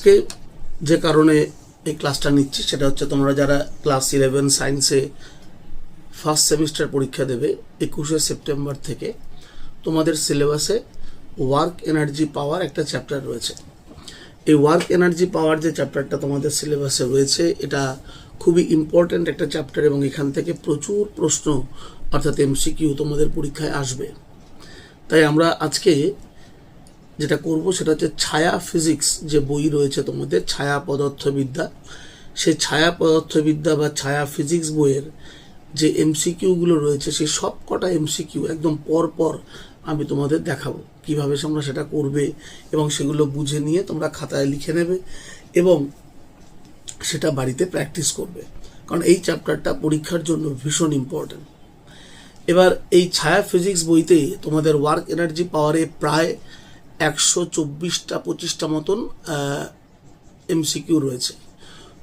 আজকে যে কারণে এই ক্লাসটা নিচ্ছি সেটা হচ্ছে তোমরা যারা ক্লাস 11 সায়েন্সে ফার্স্ট সেমিস্টার পরীক্ষা দেবে 21শে সেপ্টেম্বর থেকে তোমাদের সিলেবাসে ওয়ার্ক এনার্জি পাওয়ার একটা চ্যাপ্টার রয়েছে। এই ওয়ার্ক এনার্জি পাওয়ার যে চ্যাপ্টারটা তোমাদের সিলেবাসে রয়েছে এটা খুবই ইম্পর্ট্যান্ট একটা চ্যাপ্টার এবং এখান থেকে প্রচুর প্রশ্ন অর্থাৎ এমসিকিউ তোমাদের পরীক্ষায় আসবে। তাই আমরা আজকে যেটা করব সেটা হচ্ছে ছায়া ফিজিক্স যে বই রয়েছে তোমাদের ছায়া পদার্থবিদ্যা, সেই ছায়া পদার্থবিদ্যা বা ছায়া ফিজিক্স বইয়ের যে এমসিকিউগুলো রয়েছে সেই সব কটা এমসিকিউ একদম পর আমি তোমাদের দেখাবো কিভাবে তোমরা সেটা করবে এবং সেগুলো বুঝে নিয়ে তোমরা খাতায় লিখে নেবে এবং সেটা বাড়িতে প্র্যাকটিস করবে, কারণ এই চ্যাপ্টারটা পরীক্ষার জন্য ভীষণ ইম্পর্ট্যান্ট। এবার এই ছায়া ফিজিক্স বইতে তোমাদের ওয়ার্ক এনার্জি পাওয়ারে প্রায় 124-25টা মতন এমসিকিউ রয়েছে।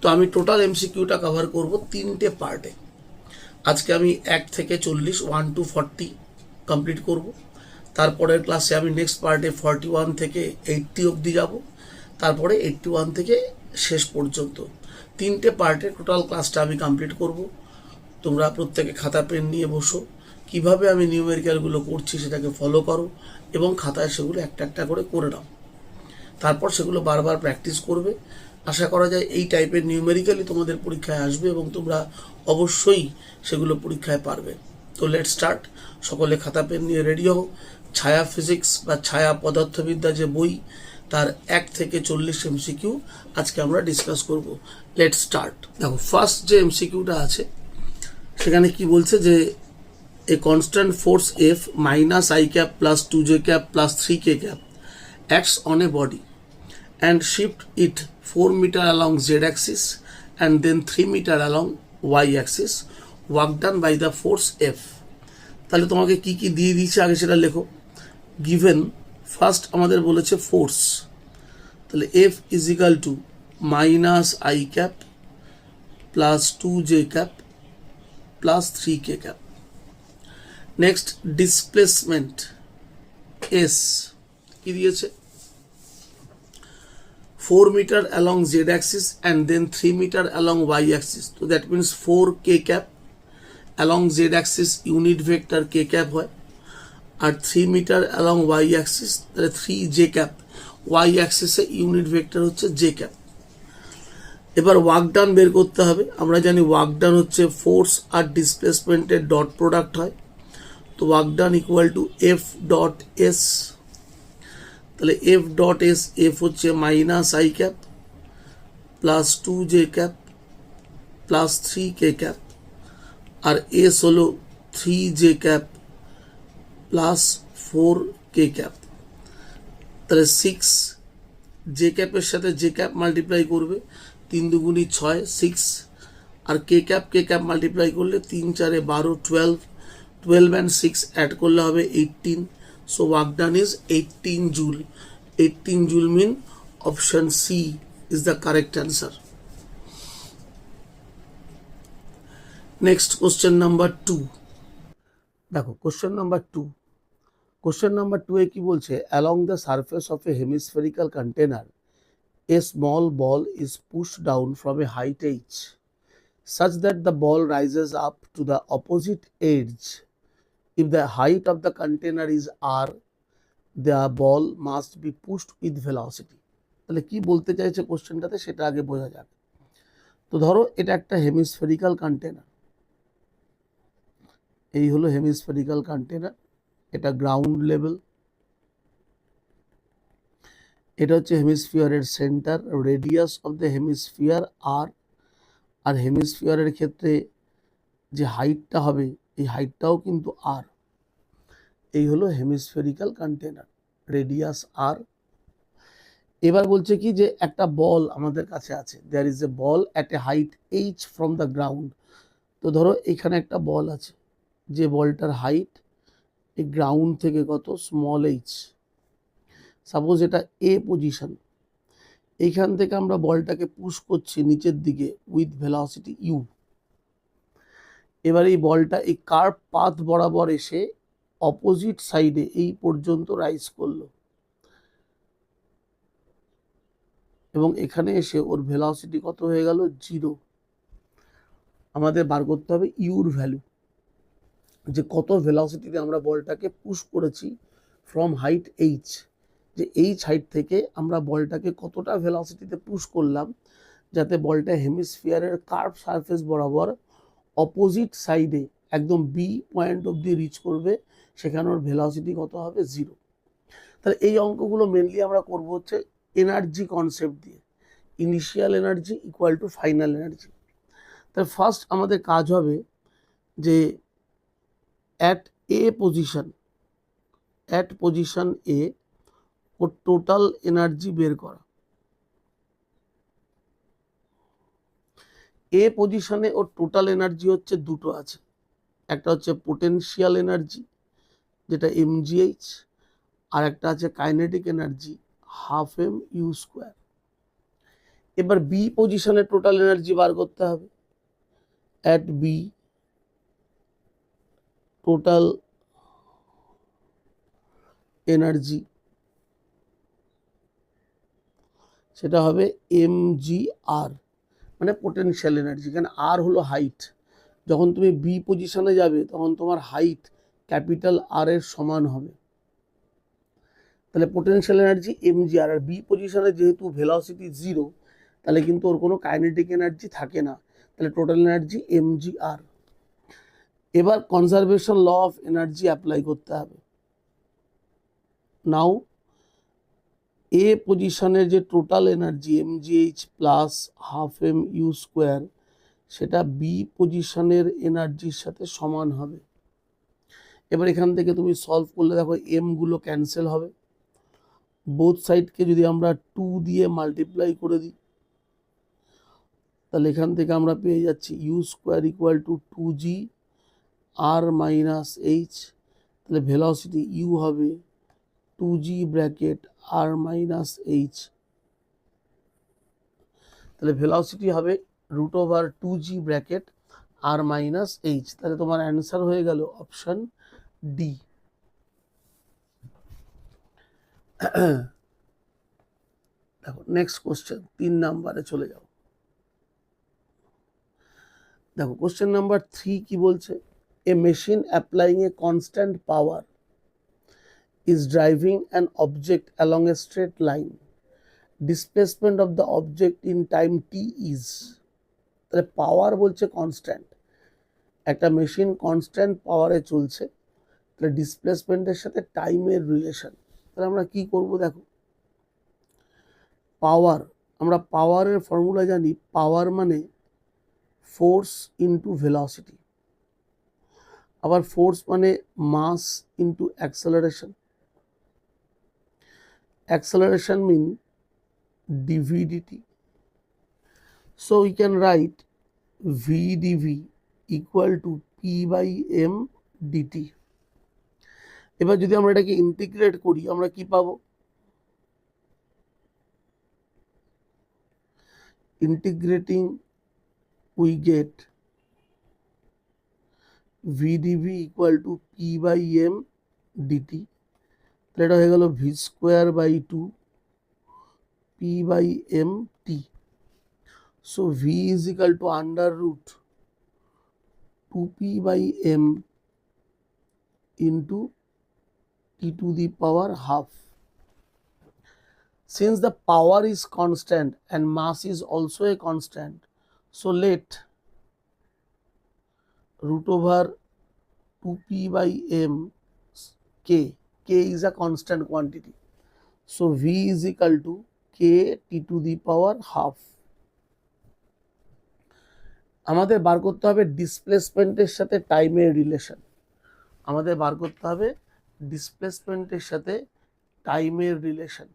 তো আমি টোটাল এমসিকিউটা কভার করব 3টে পার্টে। আজকে আমি 1 থেকে 40 1 to 40 কমপ্লিট করব। তারপরের ক্লাসে আমি নেক্সট পার্টে 41 থেকে 80 অবধি যাব, তারপরে 81 থেকে শেষ পর্যন্ত 3টে পার্টে টোটাল ক্লাসটা আমি কমপ্লিট করব। তোমরা প্রত্যেকে খাতা পেন নিয়ে বসো, কিভাবে আমি নিউমেরিক্যালগুলো করছি সেটাকে ফলো করো এবং খাতায় সেগুলো একটা একটা করে করে নাও। তারপর সেগুলো বারবার প্র্যাকটিস করবে। আশা করা যায় এই টাইপের নিউমেরিক্যালই তোমাদের পরীক্ষায় আসবে এবং তোমরা অবশ্যই সেগুলো পরীক্ষায় পারবে। তো লেটস স্টার্ট। সকলে খাতা পেন নিয়ে রেডি হও। ছায়া ফিজিক্স বা ছায়া পদার্থবিদ্যা যে বই তার 1 থেকে 40 এমসিকিউ আজকে আমরা ডিসকাস করব। Let's start. দেখো ফার্স্ট যে এমসিকিউটা আছে সেখানে কি বলছে যে a constant force F minus I cap plus 2j cap plus 3k cap acts on a body and shift it 4 meter along z axis and then 3 meter along y axis, work done by the force F। তাহলে তোমাকে কি কি দিয়ে দিয়েছে আগে সেটা লেখো। Given first আমাদের বলেছে ফোর্স, তাহলে F is equal to minus I cap plus 2j cap plus 3k cap। Next displacement S কি দিয়েছে 4 metre along Z axis and then 3 metre along Y axis. তো that means 4k cap along Z axis unit vector k cap হয়, আর 3 metre along Y axis তাহলে 3j cap, Y অ্যাক্সিসে unit vector হচ্ছে j cap. এবার work done বের করতে হবে। আমরা জানি ওয়ার্ক ডান হচ্ছে ফোর্স আর ডিসপ্লেসমেন্টের ডট প্রোডাক্ট হয়। তো work done equal to F dot S, তাহলে এফ ডট এস এফ হচ্ছে minus I cap plus 2j cap plus 3k cap, আর এস হলো 3j cap plus 4k cap. তাহলে 6j ক্যাপের সাথে j ক্যাপ মাল্টিপ্লাই করবে, 3 দুগুণি 6 6, আর k cap multiply করলে 3 4 12 12 and 6 add করলে হবে 18। So work done is 18 joule. 18 joule mean option C is the correct answer. Next question number 2। দেখো question number 2, question number 2 এ কি বলছে, along the surface of a hemispherical container a small ball is push down from a height h such that the ball rises up to the opposite edge. If the height of the container is r, the ball must be pushed with velocity। তাহলে কি বলতে চাইছে কোশ্চেনটাতে সেটা আগে বোঝা যাক। তো ধরো এটা একটা হেমিস্ফেরিক্যাল কন্টেনার, এই হলো হেমিস্ফেরিক্যাল কন্টেনার, এটা গ্রাউন্ড লেভেল, এটা হচ্ছে হেমিস্ফিয়ারের centre, radius of the hemisphere R, আর হেমিস্ফিয়ারের ক্ষেত্রে যে হাইটটা হবে এই হাইটটাও কিন্তু আর। এই হলো হেমিস্ফেরিক্যাল কন্টেনার, রেডিয়াস আর। এবার বলছে কি যে একটা বল আমাদের কাছে আছে, there is a ball at a height h from the ground. তো ধরো এখানে একটা বল আছে, যে বলটার হাইট এই গ্রাউন্ড থেকে কত স্মল h, সাপোজ এটা এ পজিশন, এইখান থেকে আমরা বলটাকে পুশ করছি নিচের দিকে উইথ ভেলোসিটি u। এবার এই বলটা এই কার্ভ পাথ বরাবর এসে অপোজিট সাইডে এই পর্যন্ত রাইজ করলো এবং এখানে এসে ওর ভেলোসিটি কত হয়ে গেল 0। আমাদের বার করতে হবে ইউর ভ্যালু, যে কত ভেলোসিটিতে আমরা বলটাকে পুশ করেছি ফ্রম হাইট এইচ, যে এইচ হাইট থেকে আমরা বলটাকে কতটা ভেলোসিটিতে পুশ করলাম যাতে বলটা হেমিস্ফিয়ারের কার্ভ সারফেস বরাবর অপোজিট সাইডে একদম বি পয়েন্ট অবধি রিচ করবে, সেখানে ওর ভেলোসিটি কত হবে 0। তাহলে এই অঙ্কগুলো মেনলি আমরা করব হচ্ছে এনার্জি কনসেপ্ট দিয়ে, initial energy equal to final energy. তাহলে ফার্স্ট আমাদের কাজ হবে যে at position A or total energy বের করা। এ পজিশনে ওর টোটাল এনার্জি হচ্ছে দুটো আছে, একটা হচ্ছে পোটেনশিয়াল এনার্জি যেটা mgh, আর একটা আছে কাইনেটিক এনার্জি ½ m u²। এবার বি পজিশনে টোটাল এনার্জি বার করতে হবে। অ্যাট বি টোটাল এনার্জি সেটা হবে mgr, মানে পোটেনশিয়াল এনার্জি। কারণ আর হলো হাইট, যখন তুমি বি পজিশনে যাবে তখন তোমার হাইট ক্যাপিটাল আর এর সমান হবে, তাহলে পোটেনশিয়াল এনার্জি mgr। আর বি পজিশনে যেহেতু ভেলোসিটি 0, তাহলে কিন্তু ওর কোনো কাইনেটিক এনার্জি থাকে না, তাহলে টোটাল এনার্জি mgr। এবার conservation law of energy apply করতে হবে। নাও এ পজিশনের যে total energy mgh plus ½ mu², সেটা বি পজিশনের এনার্জির সাথে সমান হবে। এবার এখান থেকে তুমি সলভ করলে দেখো এম গুলো ক্যান্সেল হবে, বোথ সাইডকে যদি আমরা 2 দিয়ে মাল্টিপ্লাই করে দিই তাহলে এখান থেকে আমরা পেয়ে যাচ্ছি u² equal to 2g r minus H. তাহলে ভেলোসিটি ইউ হবে 2g bracket r minus H, তাহলে ভেলোসিটি হবে √2g bracket r minus H. তাহলে তোমার অ্যান্সার হয়ে গেল অপশন ডি। দেখো নেক্সট কোশ্চেন 3 নাম্বারে চলে যাও। দেখো কোশ্চেন নাম্বার 3 কি বলছে, a machine applying a constant power is driving an object along a straight line. Displacement of the object in time t is, তাহলে পাওয়ার বলছে কনস্ট্যান্ট, একটা মেশিন কনস্ট্যান্ট পাওয়ারে চলছে, তাহলে ডিসপ্লেসমেন্টের সাথে টাইমের রিলেশন। তাহলে আমরা কি করব, দেখো পাওয়ার, আমরা পাওয়ারের ফর্মুলা জানি, পাওয়ার মানে ফোর্স ইন্টু ভেলোসিটি, আবার ফোর্স মানে mass into acceleration. Acceleration means dv dt. So we can write v dv equal to p by m dt. এবার যদি আমরা এটাকে ইন্টিগ্রেট করি আমরা কি পাবো, integrating we get v dv equal to p by m dt। এটা হয়ে গেল v²/2 p by m t। So v is equal to √2p by m into t to the power ½ Since the power is constant and mass is also a constant, so let √2p by m k is a constant quantity, so v is equal to k t to the power ½ আমাদের বার করতে হবে ডিসপ্লেসমেন্টের সাথে টাইমের relation, আমাদের বার করতে হবে ডিসপ্লেসমেন্টের সাথে টাইমের রিলেশন।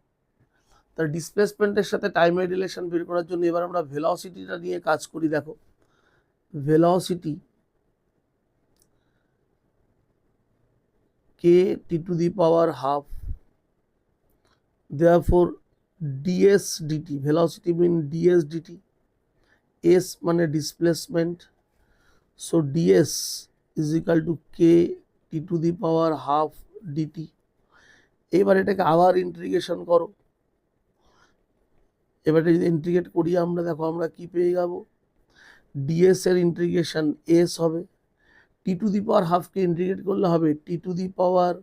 তার ডিসপ্লেসমেন্টের সাথে টাইমের রিলেশন বের করার জন্য এবার আমরা ভেলোসিটিটা নিয়ে কাজ করি। দেখো velocity k t to the power ½ therefore ds dt, velocity mean ds dt, s মানে displacement, so ds is equal to k t to the power ½ dt। এবার এটাকে আবার ইন্টিগ্রেশন করো, এবারে যদি ইন্টিগ্রেট করি আমরা, দেখো আমরা কি পেয়ে যাবো, ডিএস এর ইন্টিগ্রেশন এস হবে, T to the power হাফকে integrate করলে হবে T to the power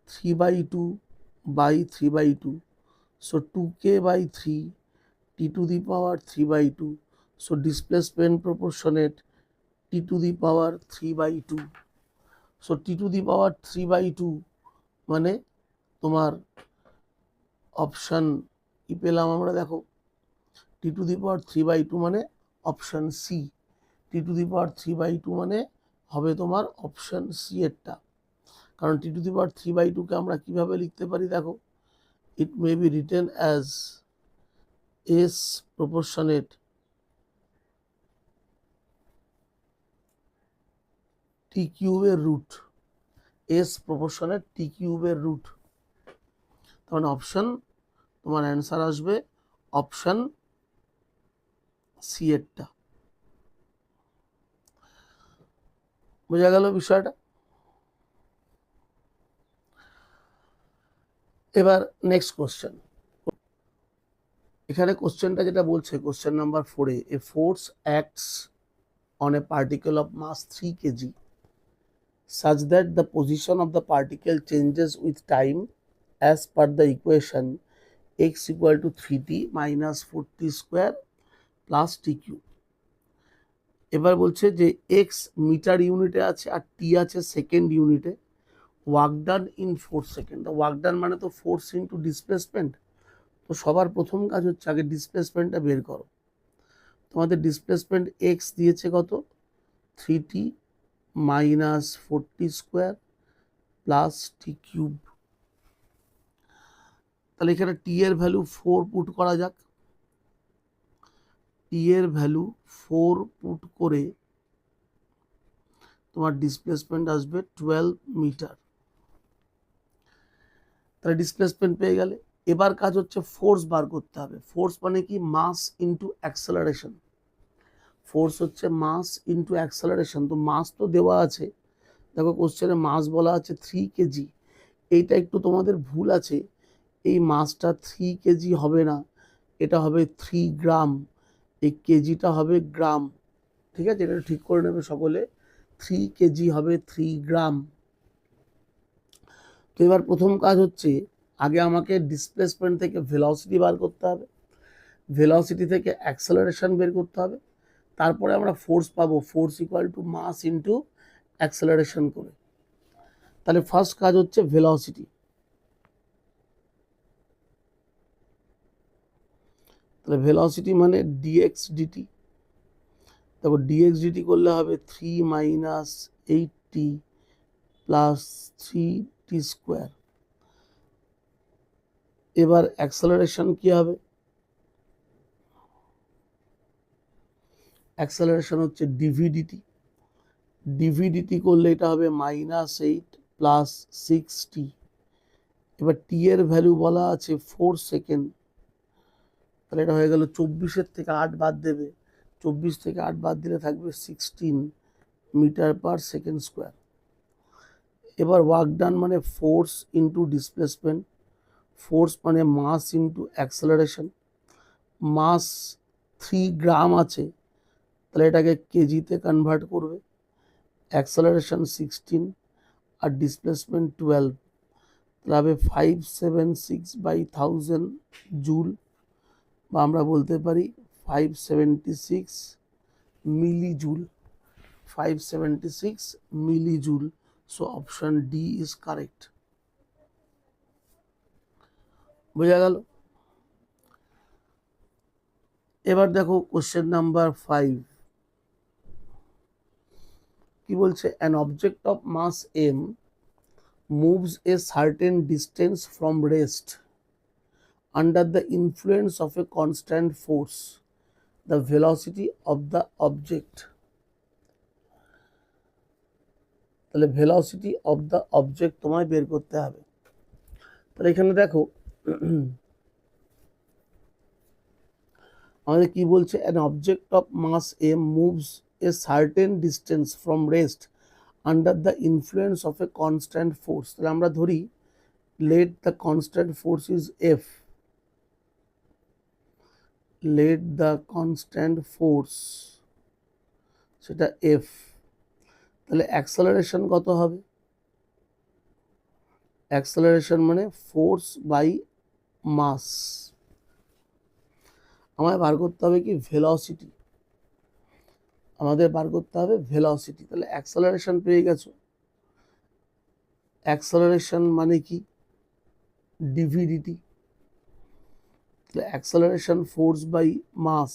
3/2 by 3/2, so 2k by 3 t to the power 3/2, so displacement proportionate t to the power 3/2, so t to the power 3/2 মানে তোমার option কি পেলাম আমরা, দেখো t to the power 3/2 মানে option C, t to the power 3/2 মানে হবে তোমার অপশন সি এরটা। কারণ t to the power 3/2 কে আমরা কিভাবে লিখতে পারি, দেখো it may be written as s proportionate t কিউবের রুট, s proportionate t কিউবের রুট, তার মানে অপশন তোমার অ্যান্সার আসবে অপশন সি এরটা। বোঝা গেল বিষয়টা? এবার নেক্সট কোশ্চেন, এখানে কোশ্চেনটা যেটা বলছে কোশ্চেন নাম্বার 4 এ force acts on a particle of mass 3 kg such that the position of the particle changes with time as per the equation x equal to 3t minus 4t square plus t cube। এবার বলছে যে x metre ইউনিটে আছে আর টি আছে second ইউনিটে, work done in 4 second. Work done মানে তো force into displacement, তো সবার প্রথম কাজ হচ্ছে আগে ডিসপ্লেসমেন্টটা বের করো। তোমাদের ডিসপ্লেসমেন্ট এক্স দিয়েছে কত, 3t minus 4t square plus T cube. তাহলে এখানে টি এর ভ্যালু 4 পুট করা যাক, টি এর ভ্যালু 4 পুট করে তোমার ডিসপ্লেসমেন্ট আসবে 12 মিটার। তাহলে ডিসপ্লেসমেন্ট পেয়ে গেলে এবার কাজ হচ্ছে ফোর্স বার করতে হবে। ফোর্স মানে কি, মাস ইন্টু অ্যাক্সেলারেশন। ফোর্স হচ্ছে মাস ইন্টু অ্যাক্সেলারেশন, তো মাস তো দেওয়া আছে, দেখো কোশ্চেনে মাস বলা আছে 3 কেজি, এইটা একটু তোমাদের ভুল আছে, এই মাসটা 3 কেজি হবে না, এটা হবে 3 গ্রাম, এই কেজিটা হবে গ্রাম, ঠিক আছে, এটা ঠিক করে নেবে সকলে, 3 কেজি হবে 3 গ্রাম। তো এবার প্রথম কাজ হচ্ছে আগে আমাকে ডিসপ্লেসমেন্ট থেকে ভেলোসিটি বার করতে হবে, ভেলোসিটি থেকে অ্যাক্সেলারেশন বের করতে হবে, তারপরে আমরা ফোর্স পাবো, force equal to mass into acceleration করে। তাহলে ফার্স্ট কাজ হচ্ছে ভেলোসিটি, তাহলে ভেলোসিটি মানে ডিএক্স ডিটি, দেখো ডিএক্স ডিটি করলে হবে 3 minus 8t plus 3t square. এবার অ্যাক্সেলারেশন কি হবে, অ্যাক্সেলারেশন হচ্ছে ডিভিডিটি, ডিভিডিটি করলে এটা হবে -8 প্লাস 6t। এবার টি এর ভ্যালু বলা আছে 4 সেকেন্ড, তাহলে এটা হয়ে গেল 24 থেকে 8 বাদ দেবে, 24 থেকে 8 বাদ দিলে থাকবে 16 মিটার পার সেকেন্ড স্কোয়ার। এবার ওয়ার্ক ডান মানে ফোর্স ইন্টু ডিসপ্লেসমেন্ট, ফোর্স মানে মাস ইন্টু অ্যাক্সেলারেশন, মাস 3 গ্রাম আছে, তাহলে এটাকে কেজিতে কনভার্ট করবে, অ্যাক্সেলারেশন 16 আর ডিসপ্লেসমেন্ট 12, তাহলে হবে 576/1000 জুল, বা আমরা বলতে পারি 576 milli joule, 576 milli joule. So option D is correct. বোঝা গেল? এবার দেখো কোশ্চেন নাম্বার 5 কি বলছে, an object of mass M moves a certain distance from rest under the influence of a constant force, the velocity of the object, তাহলে velocity of the object তোমায় বের করতে হবে। তাহলে এখানে দেখো আমাদের কি বলছে, an object of mass M moves a certain distance from rest under the influence of a constant force. তাহলে আমরা ধরি let the constant force is F, let the constant force, সেটা এফ, তাহলে অ্যাক্সেলারেশন কত হবে? অ্যাক্সেলারেশন মানে force by মাস। আমায় বার করতে হবে কি? ভেলোসিটি। আমাদের বার করতে হবে ভেলোসিটি। তাহলে অ্যাক্সেলারেশন পেয়ে গেছো। অ্যাক্সেলারেশন মানে কি? ডিভিডিটি। তাহলে অ্যাক্সেলারেশন ফোর্স বাই মাস,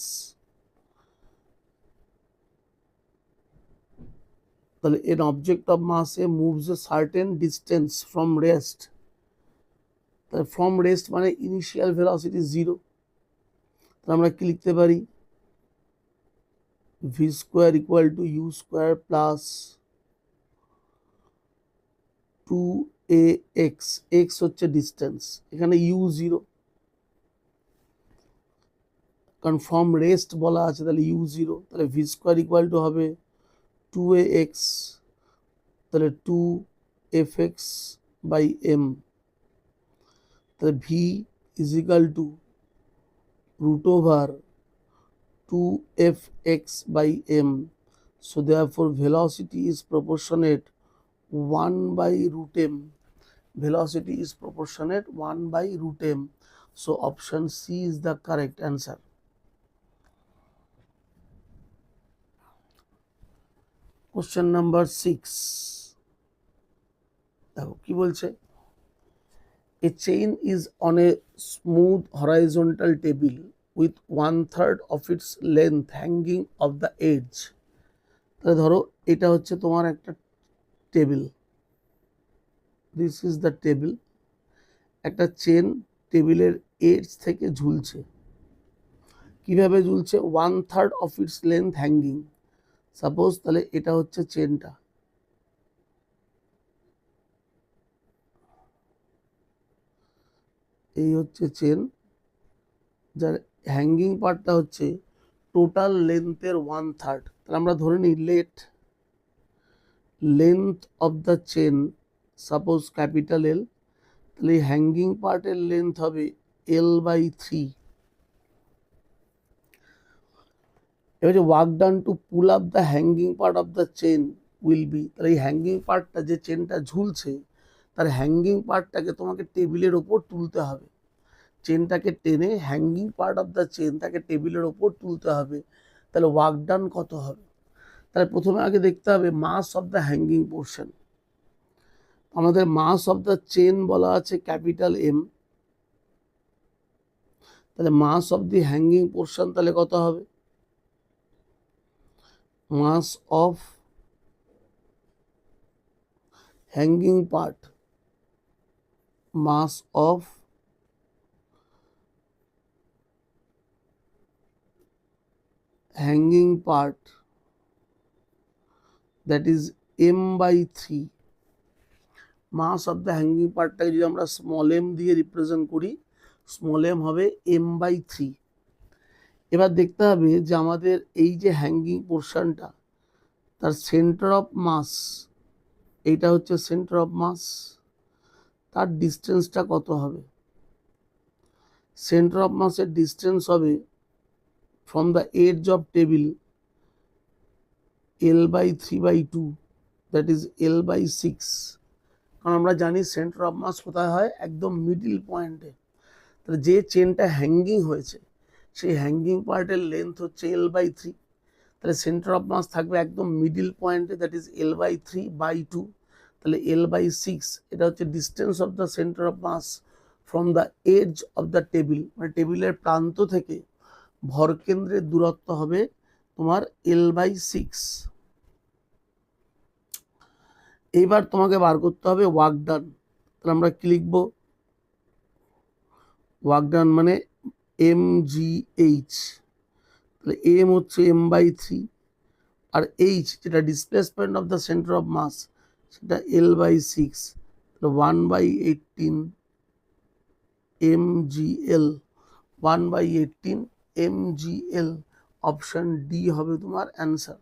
তাহলে an object of mass a moves a certain distance from rest, তাহলে from rest মানে ইনিশিয়াল ভেলোসিটি 0, তাহলে আমরা কি লিখতে পারি? v square equal to U square plus 2ax, X হচ্ছে ডিস্টেন্স, এখানে ইউ 0, কারণ ফ্রম রেস্ট বলা আছে, তাহলে ইউ 0, তাহলে ভি স্কোয়ার ইকুয়াল টু হবে 2ax, তাহলে 2fx বাই এম, তাহলে v is equal two root over 2fx by m. So therefore velocity is proportionate 1 by root m. Velocity is proportionate 1 by root m. So option C is the correct answer. Question number 6. দেখো কি বলছে? A chain is on a smooth horizontal table with 1/3 of its length hanging off the edge. তাহলে ধরো এটা হচ্ছে তোমার একটা table, this is the table, একটা চেন টেবিলের এজ থেকে ঝুলছে। কিভাবে ঝুলছে? 1/3 of its length hanging. Suppose তাহলে এটা হচ্ছে চেনটা, এই হচ্ছে চেন, যার হ্যাঙ্গিং পার্টটা হচ্ছে টোটাল লেন্থের 1/3। তাহলে আমরা ধরে নিই length of the chain suppose capital এল, তাহলে এই হ্যাঙ্গিং পার্টের লেন্থ হবে L/3। এবার যে work done to pull up the hanging part of the chain will be, তাহলে এই হ্যাঙ্গিং পার্টটা, যে চেনটা ঝুলছে তার হ্যাঙ্গিং পার্টটাকে তোমাকে টেবিলের ওপর তুলতে হবে। চেনটাকে টেনে hanging part of the chain তাকে টেবিলের ওপর তুলতে হবে। তাহলে ওয়ার্ক ডান কত হবে? তাহলে প্রথমে আগে দেখতে হবে mass of the hanging portion. আমাদের মাস অফ দ্য চেন বলা আছে ক্যাপিটাল এম, তাহলে mass of the hanging portion তাহলে কত হবে? Mass of hanging part, mass of hanging part, that is m/3। Mass of the hanging পার্টটাকে যদি আমরা স্মল এম দিয়ে রিপ্রেজেন্ট করি, স্মল এম হবে m/3। এবার দেখতে হবে যে আমাদের এই যে হ্যাঙ্গিং পোর্শনটা, তার সেন্টার অফ মাস, এইটা হচ্ছে সেন্টার অফ মাস, তার ডিস্টেন্সটা কত হবে? সেন্টার অফ মাসের ডিস্টেন্স হবে from the edge of table L/3/2, that is L/6। কারণ আমরা জানি সেন্টার অফ মাস কোথায় হয়? একদম মিডিল পয়েন্টে। তাহলে যে চেনটা হ্যাঙ্গিং হয়েছে সেই হ্যাঙ্গিং পার্টের লেন্থ হচ্ছে L/3, তাহলে সেন্টার অফ মাস থাকবে একদম মিডিল পয়েন্টে, দ্যাট ইজ L/3/2, তাহলে L/6। এটা হচ্ছে distance of the centre of mass from the edge of the table, মানে টেবিলের প্রান্ত থেকে ভরকেন্দ্রের দূরত্ব হবে তোমার L/6। এইবার তোমাকে বার করতে হবে ওয়ার্ক ডান। তাহলে আমরা কি লিখবো? ওয়ার্ক ডান মানে mgh, তাহলে m হচ্ছে m/3 আর h যেটা displacement of the centre of mass সেটা L/6, তাহলে 1/18 mgl, 1/18 mgl। অপশন ডি হবে তোমার অ্যান্সার।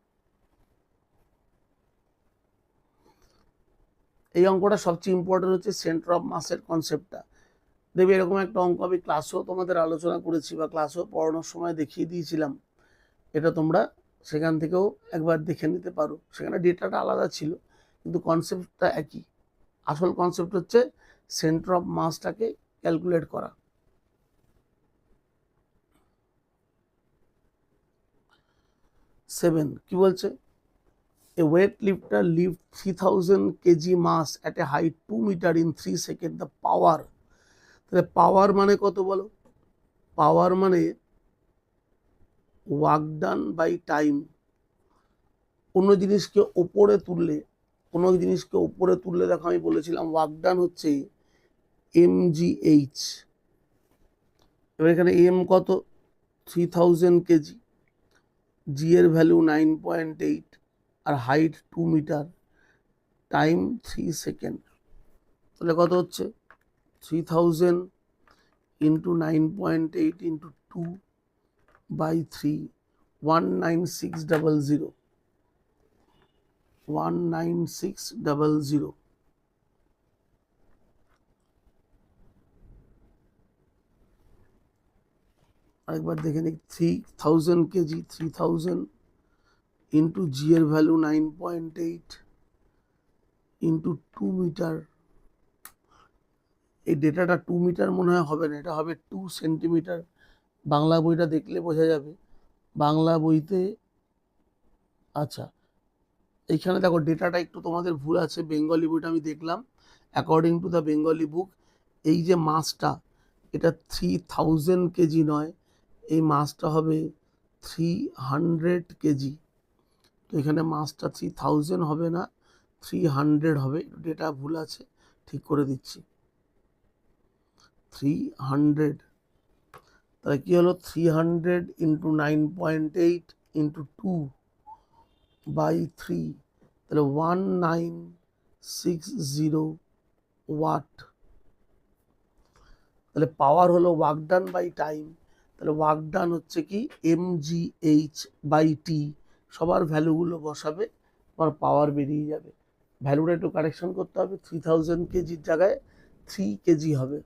এই অঙ্কটা সবচেয়ে ইম্পর্টেন্ট হচ্ছে সেন্টার অফ মাসের কনসেপ্টটা। দেখবে এরকম একটা অঙ্ক আমি ক্লাসেও তোমাদের আলোচনা করেছি বা ক্লাসেও পড়ানোর সময় দেখিয়ে দিয়েছিলাম, এটা তোমরা সেখান থেকেও একবার দেখে নিতে পারো। সেখানে ডেটাটা আলাদা ছিল কিন্তু কনসেপ্টটা একই। আসল কনসেপ্ট হচ্ছে সেন্টার অফ মাসটাকে ক্যালকুলেট করা। সেভেন কি বলছে? A weightlifter lift 3000 kg mass at a height 2 meter in 3 seconds. The power, তাহলে পাওয়ার মানে কত বলো? পাওয়ার মানে ওয়ার্ক ডান বাই টাইম। কোনো জিনিসকে ওপরে তুললে দেখো আমি বলেছিলাম ওয়ার্ক ডান হচ্ছে mgh। এবার এখানে এম কত? 3000 কেজি, জি এর ভ্যালু 9.8 আর হাইট 2 মিটার, টাইম 3 সেকেন্ড। তাহলে কত হচ্ছে? 3000 ইন্টু 9.8 ইন্টু 2/3, 19600, 19600। আরেকবার দেখে নিই, 3000 কেজি, 3000 ইন্টু জি এর ভ্যালু 9.8 ইন্টু 2 মিটার। এই ডেটাটা 2 মিটার মনে হয় হবে না, এটা হবে 2 সেন্টিমিটার। বাংলা বইটা দেখলে বোঝা যাবে। বাংলা বইতে, আচ্ছা এইখানে দেখো ডেটাটা একটু তোমাদের ভুল আছে। বেঙ্গলি বইটা আমি দেখলাম, অ্যাকর্ডিং টু দ্য বেঙ্গলি বুক এই যে মাসটা, এটা 3000 কেজি নয়, এই মাসটা হবে 300 কেজি। তো এখানে মাসটা 3000 হবে না, 300 হবে। ডেটা ভুল আছে, ঠিক করে দিচ্ছি। 300, তাহলে কি হলো? 300 ইন্টু 9.8 ইন্টু 2/3, তাহলে 1960 ওয়াট। তাহলে পাওয়ার হলো ওয়ার্ক ডান বাই টাইম। তাহলে ওয়ার্ক ডান হচ্ছে কি mgh/t। সবার ভ্যালুগুলো বসাবে, তোমার পাওয়ার বেরিয়ে যাবে। ভ্যালুটা একটু কারেকশন করতে হবে, 3000 কেজির জায়গায় 3 কেজি হবে।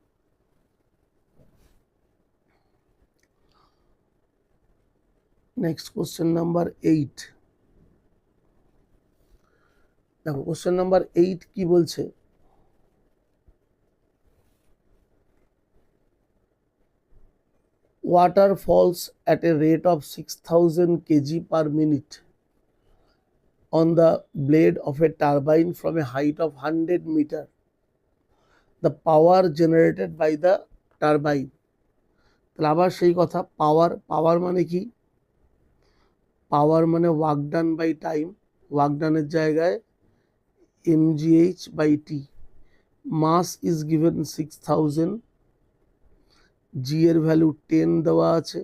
Next question number 8। দেখো কোশ্চেন নাম্বার 8 কি বলছে? Water falls at a rate of 6000 kg per minute on the blade of a turbine from a height of 100 meter. The power generated by the turbine. তাহলে আবার সেই কথা, পাওয়ার মানে কি? Power মানে work done by time. Work ডানের জায়গায় mgh/t। Much is given 6000, জি এর ভ্যালু 10 দেওয়া আছে,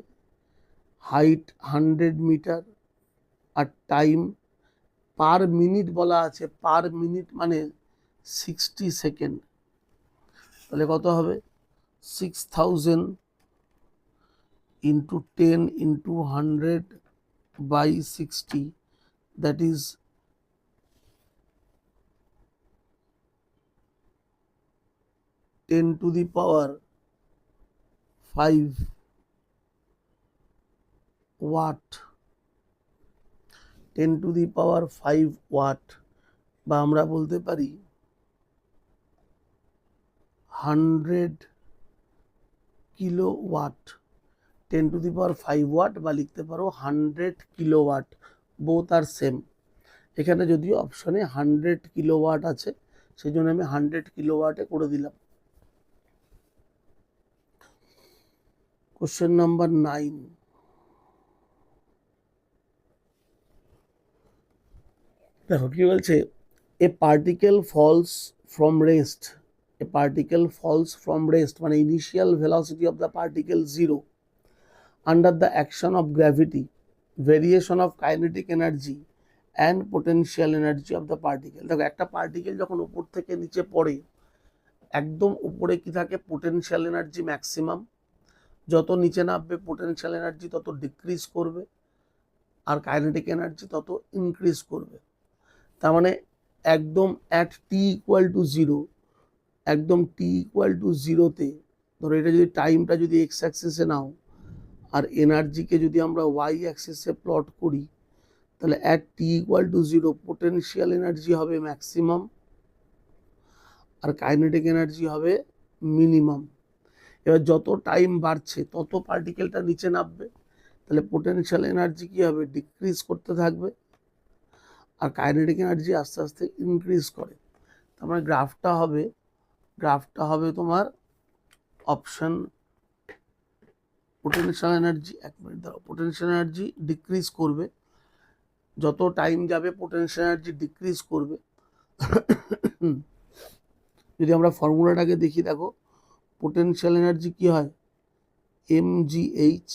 হাইট 100 মিটার, আর টাইম পার মিনিট বলা আছে। পার মিনিট মানে 60 সেকেন্ড। তাহলে কত হবে? 6000 into 10 into 100/60, that is 10 to the power 5 watt. 10 to the power 5 watt, বা আমরা বলতে পারি 100 kilowatt. 10 to the power 5 watt, বা লিখতে পারো 100 কিলোওয়াট। বোথ আর সেম। এখানে যদিও অপশনে 100 কিলোওয়াট আছে, সেই জন্য আমি 100 কিলোওয়াটে করে দিলাম। Question number 9। দেখো কি বলছে? A particle falls from rest. A particle falls from rest মানে initial velocity of the particle 0 under the action of gravity, variation of kinetic energy and potential energy of the particle. দেখো একটা particle যখন উপর থেকে নিচে পড়ে, একদম উপরে কি থাকে? Potential energy maximum. যত নিচে নামবে পোটেনশিয়াল এনার্জি তত ডিক্রিজ করবে, আর কাইনেটিক এনার্জি তত ইনক্রিজ করবে। তার মানে একদম অ্যাট t = 0, একদম t = 0-তে ধরো এটা যদি টাইমটা যদি এক্স অ্যাক্সিসে নাও আর এনার্জিকে যদি আমরা ওয়াই অ্যাক্সিসে প্লট করি, তাহলে at T equal two 0 potential energy হবে ম্যাক্সিমাম আর কাইনেটিক এনার্জি হবে মিনিমাম। এবার যত টাইম বাড়ছে তত পার্টিকেলটা নিচে নামবে, তাহলে পোটেনশিয়াল এনার্জি কি হবে, ডিক্রিজ করতে থাকবে আর কাইনেটিক এনার্জি আস্তে আস্তে ইনক্রিজ করে। তার মানে গ্রাফটা হবে তোমার অপশন পোটেনশিয়াল এনার্জি, এক মিনিট দাও, পোটেনশিয়াল এনার্জি ডিক্রিজ করবে, যত টাইম যাবে পোটেনশিয়াল এনার্জি ডিক্রিজ করবে। যদি আমরা ফর্মুলাটাকে দেখি, দেখো পোটেনশিয়াল এনার্জি কি হয়, mgh,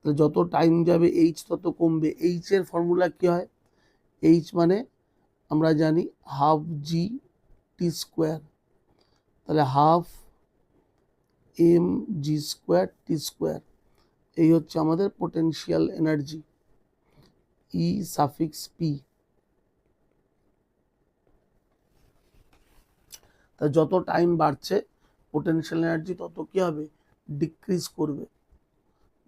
যত টাইম যাবে এইচ তত কমবে। এইচ এর ফর্মুলা কি হয়, এইচ মানে আমরা জানি হাফ জি টি স্কোয়ার, তাহলে half M G square T square, এই হচ্ছে আমাদের পোটেনশিয়াল এনার্জি, ই সাফিক্স পি। তা যত টাইম বাড়ছে পোটেনশিয়াল এনার্জি তত কি হবে, ডিক্রিজ করবে।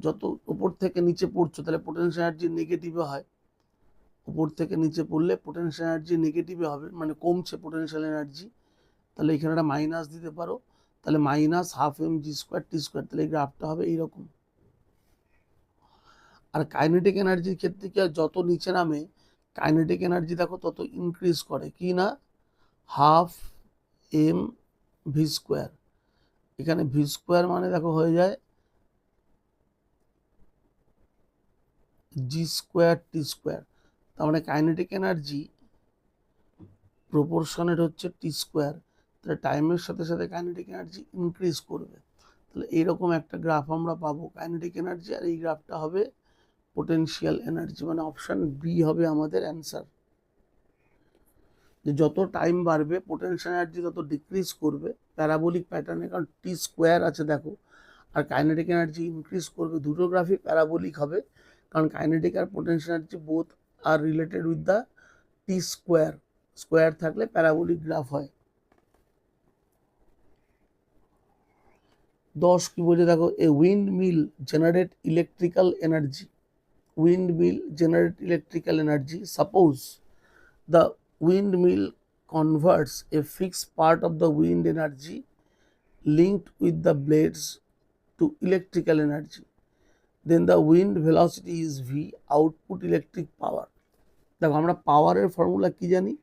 যত উপর থেকে নিচে পড়ছো তাহলে পোটেনশিয়াল এনার্জি নেগেটিভে হয়, উপর থেকে নিচে পড়লে পোটেনশিয়াল এনার্জি নেগেটিভে হবে, মানে কমছে পোটেনশিয়াল এনার্জি। তাহলে এখানে একটা মাইনাস দিতে পারো, তাহলে minus half M G square T square, তাহলে এই গ্রাফটা হবে এইরকম। আর কাইনেটিক এনার্জির ক্ষেত্রে কি হয়, যত নিচে নামে কাইনেটিক এনার্জি দেখো তত ইনক্রিজ করে, কি না, হাফ এম ভি স্কোয়ার। এখানে ভি স্কোয়ার মানে দেখো হয়ে যায় জি স্কোয়ার টি স্কোয়ার, তার মানে কাইনেটিক এনার্জি প্রপোর্শনের হচ্ছে টি স্কোয়ার, তাহলে টাইমের সাথে সাথে কাইনেটিক এনার্জি ইনক্রিজ করবে। তাহলে এইরকম একটা গ্রাফ আমরা পাবো কাইনেটিক এনার্জি, আর এই গ্রাফটা হবে পোটেনশিয়াল এনার্জি, মানে অপশন বি হবে আমাদের অ্যান্সার। যে যত টাইম বাড়বে পোটেনশিয়াল এনার্জি তত ডিক্রিজ করবে প্যারাবোলিক প্যাটার্নে, কারণ টি স্কোয়ার আছে দেখো, আর কাইনেটিক এনার্জি ইনক্রিজ করবে। দুটো গ্রাফই প্যারাবোলিক হবে, কারণ কাইনেটিক আর potential energy both are related with the T square, square থাকলে প্যারাবোলিক গ্রাফ হয়। 10 কি বলছে দেখো, a windmill generate electrical energy, windmill generate electrical energy. Suppose the windmill converts a fixed part of the wind energy linked with the blades to electrical energy. Then the wind velocity is v, output electric power. দেখো আমরা পাওয়ারের formula কি জানি,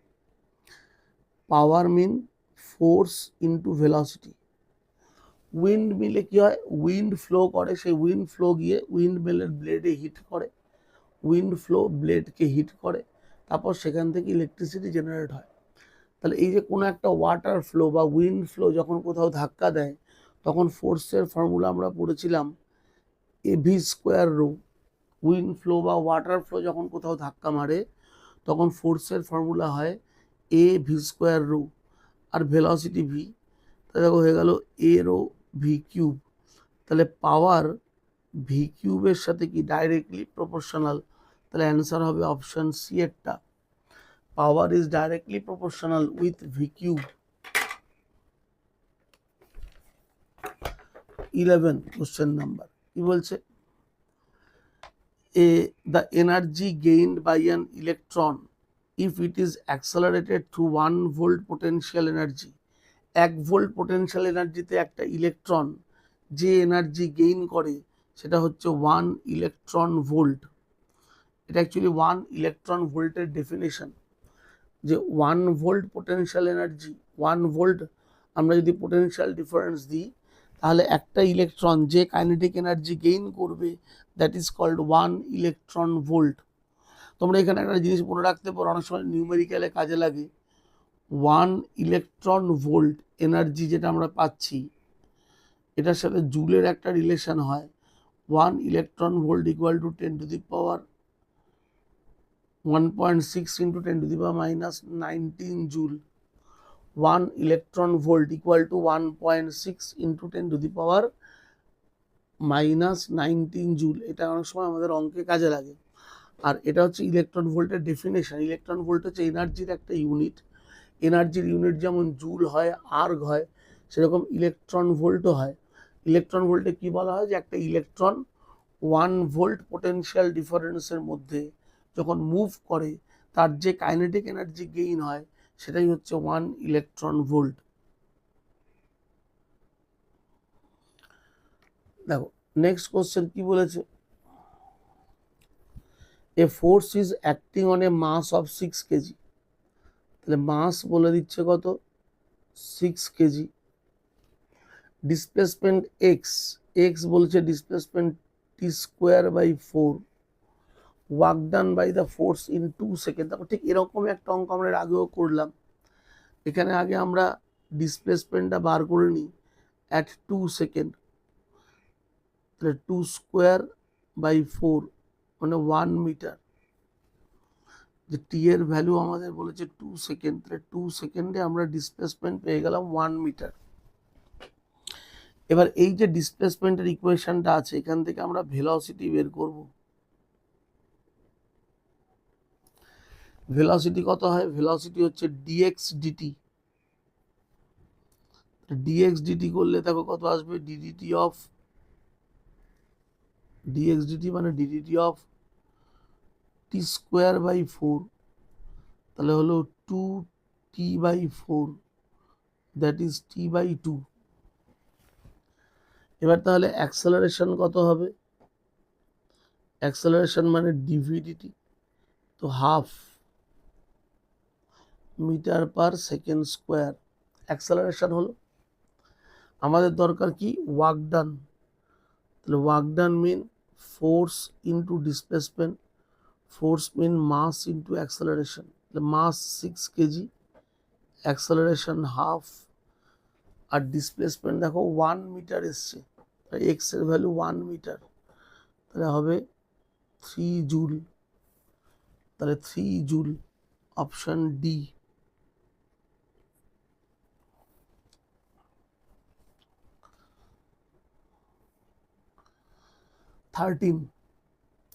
পাওয়ার মিন force into velocity. Wind মিলে কি হয়, wind flow করে, সেই উইন্ড ফ্লো গিয়ে উইন্ড মিলের ব্লেডে হিট করে, উইন্ড ফ্লো ব্লেডকে হিট করে, তারপর সেখান থেকে ইলেকট্রিসিটি জেনারেট হয়। তাহলে এই যে কোনো একটা ওয়াটার ফ্লো বা উইন্ড ফ্লো যখন কোথাও ধাক্কা দেয়, তখন ফোর্সের ফর্মুলা আমরা পড়েছিলাম AV square rho. Wind flow বা ওয়াটার ফ্লো যখন কোথাও ধাক্কা মারে তখন ফোর্সের ফর্মুলা হয় এ ভি স্কোয়ার রো, আর ভেলোসিটি ভি, তাহলে দেখো হয়ে গেল এ রো ভি কিউব। তাহলে পাওয়ার ভি কিউবের সাথে কি ডাইরেক্টলি প্রপোর্শনাল, তাহলে অ্যান্সার হবে অপশন সি এরটা, power is directly proportional with V cube. 11 question number কি বলছে, the energy gained by an electron if it is accelerated through 1 volt potential energy, 1 volt potential এনার্জিতে একটা ইলেকট্রন যে energy gain করে সেটা হচ্ছে 1 ইলেকট্রন ভোল্ট। এটা অ্যাকচুয়ালি 1 ইলেকট্রন ভোল্টের ডেফিনেশন, যে 1 ভোল্ট পোটেনশিয়াল এনার্জি, 1 ভোল্ট আমরা যদি পোটেনশিয়াল ডিফারেন্স দিই, তাহলে একটা ইলেকট্রন যে কাইনেটিক এনার্জি গেইন করবে that is called 1 electron volt. তোমরা এখানে একটা জিনিস মনে রাখতে পারো, অনেক সময় নিউমেরিক্যালে কাজে লাগে, 1 ইলেকট্রন ভোল্ট এনার্জি যেটা আমরা পাচ্ছি এটার সাথে জুলের একটা রিলেশন হয়, 1 electron volt equal to 10 two the power 1.6 into 10 to the power minus 19 joule, 1 electron volt equal to 1.6 into 10 to the power minus 19 joule। এটা অনেক সময় আমাদের অঙ্কে কাজে লাগে। আর এটা হচ্ছে ইলেকট্রন ভোল্টের ডেফিনেশন। ইলেকট্রন ভোল্ট হচ্ছে এনার্জির একটা ইউনিট, এনার্জির ইউনিট যেমন জুল হয়, আর্গ হয়, সেরকম ইলেকট্রন ভোল্টও হয়। ইলেকট্রন ভোল্টে কি বলা হয়, যে একটা ইলেকট্রন 1 ভোল্ট পোটেনশিয়াল ডিফারেন্সের মধ্যে যখন মুভ করে তার যে কাইনেটিক এনার্জি গেইন হয় সেটাই হচ্ছে 1 ইলেকট্রন ভোল্ট। দেখো নেক্সট কোশ্চেন কি বলেছে, a force is acting on a mass of 6 kg. তাহলে মাস বলে দিচ্ছে কত, 6 কেজি। ডিসপ্লেসমেন্ট এক্স, এক্স বলছে displacement T square by 4, work done by the force in 2 second. তারপর ঠিক এরকম একটা অঙ্ক আমরা এর আগেও করলাম। এখানে আগে আমরা ডিসপ্লেসমেন্টটা বার করে নিই অ্যাট 2 সেকেন্ড, তাহলে 2 স্কোয়ার বাই 4 মানে 1 মিটার। যে টি এর ভ্যালু আমাদের বলেছে 2 সেকেন্ড, তাহলে 2 সেকেন্ডে আমরা ডিসপ্লেসমেন্ট পেয়ে গেলাম 1 মিটার। এবার এই যে ডিসপ্লেসমেন্টের ইকুয়েশনটা আছে এখান থেকে আমরা ভেলোসিটি বের করব। ভেলোসিটি কত হয়, ভেলোসিটি হচ্ছে ডিএক্স ডিটি। ডিএক্স ডিটি করলে দেখো কত আসবে, ডিডিটি অফ ডিএক্স ডিটি মানে d dt of T square by 4, তাহলে হলো 2t/4, দ্যাট ইজ t/2। এবার তাহলে অ্যাক্সেলারেশন কত হবে, অ্যাক্সেলারেশন মানে ডিভিডিটি, তো half metre per second square acceleration হলো। আমাদের দরকার কি, ওয়ার্ক ডান। তাহলে work done mean force into displacement, force mean mass into acceleration. Mass 6 kg, acceleration half, আর ডিসপ্লেসমেন্ট দেখো 1 মিটার এসছে, এক্স এর ভ্যালু 1 মিটার, তাহলে হবে 3 জুল। তাহলে 3 জুল, অপশন ডি।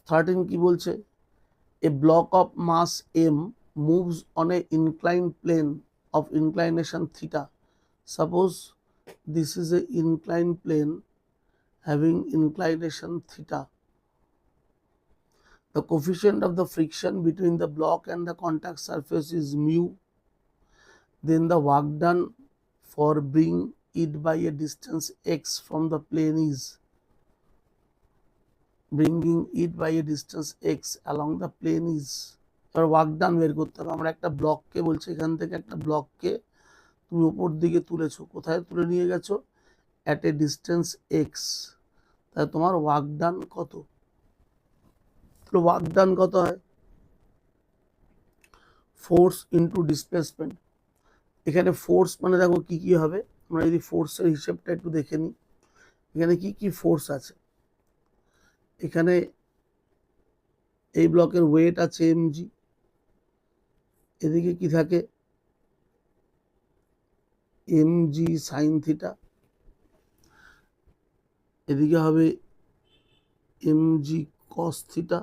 থার্টিন কি বলছে, a block of mass M moves on a inclined plane of inclination theta. Suppose this is a inclined plane having inclination theta. The coefficient of the friction between the block and the contact surface is mu. Then the work done for bring it by a distance x from the plane is, bringing it by a distance x along the plane is. এবার work done বের করতে হবে। আমরা একটা ব্লককে বলছি, এখান থেকে একটা ব্লককে তুমি উপর দিকে তুলেছো, কোথায় তুলে নিয়ে গেছো, অ্যাট এ ডিস্টেন্স এক্স, তাহলে তোমার ওয়ার্ক ডান কত, ওয়ার্ক ডান কত হয়, ফোর্স ইন্টু ডিসপ্লেসমেন্ট। এখানে ফোর্স মানে দেখো কি কি হবে, আমরা যদি ফোর্সের হিসেবটা একটু দেখে নিই, এখানে কি কি ফোর্স আছে। এখানে এই ব্লকের ওয়েট আছে এমজি, এদিকে কি থাকে এমজি সাইন থিটা, এদিকে হবে MG cos theta,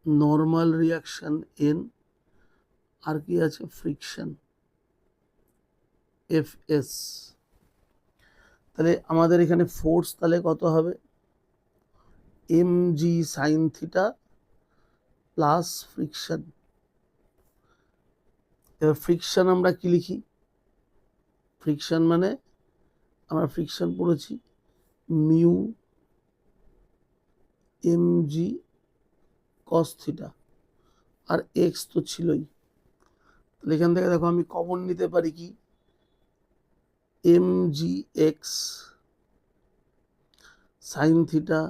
normal reaction N, আর কি আছে ফ্রিকশন এফ এস। তাহলে আমাদের এখানে ফোর্স তাহলে কত হবে, MG sine theta plus friction. এবার ফ্রিকশন আমরা কি লিখি, ফ্রিকশন মানে আমরা ফ্রিকশন পড়েছি মিউ এমজি কস থিটা, আর এক্স তো ছিলই। তাহলে এখান থেকে দেখো আমি কমন নিতে পারি কি, MG x sine theta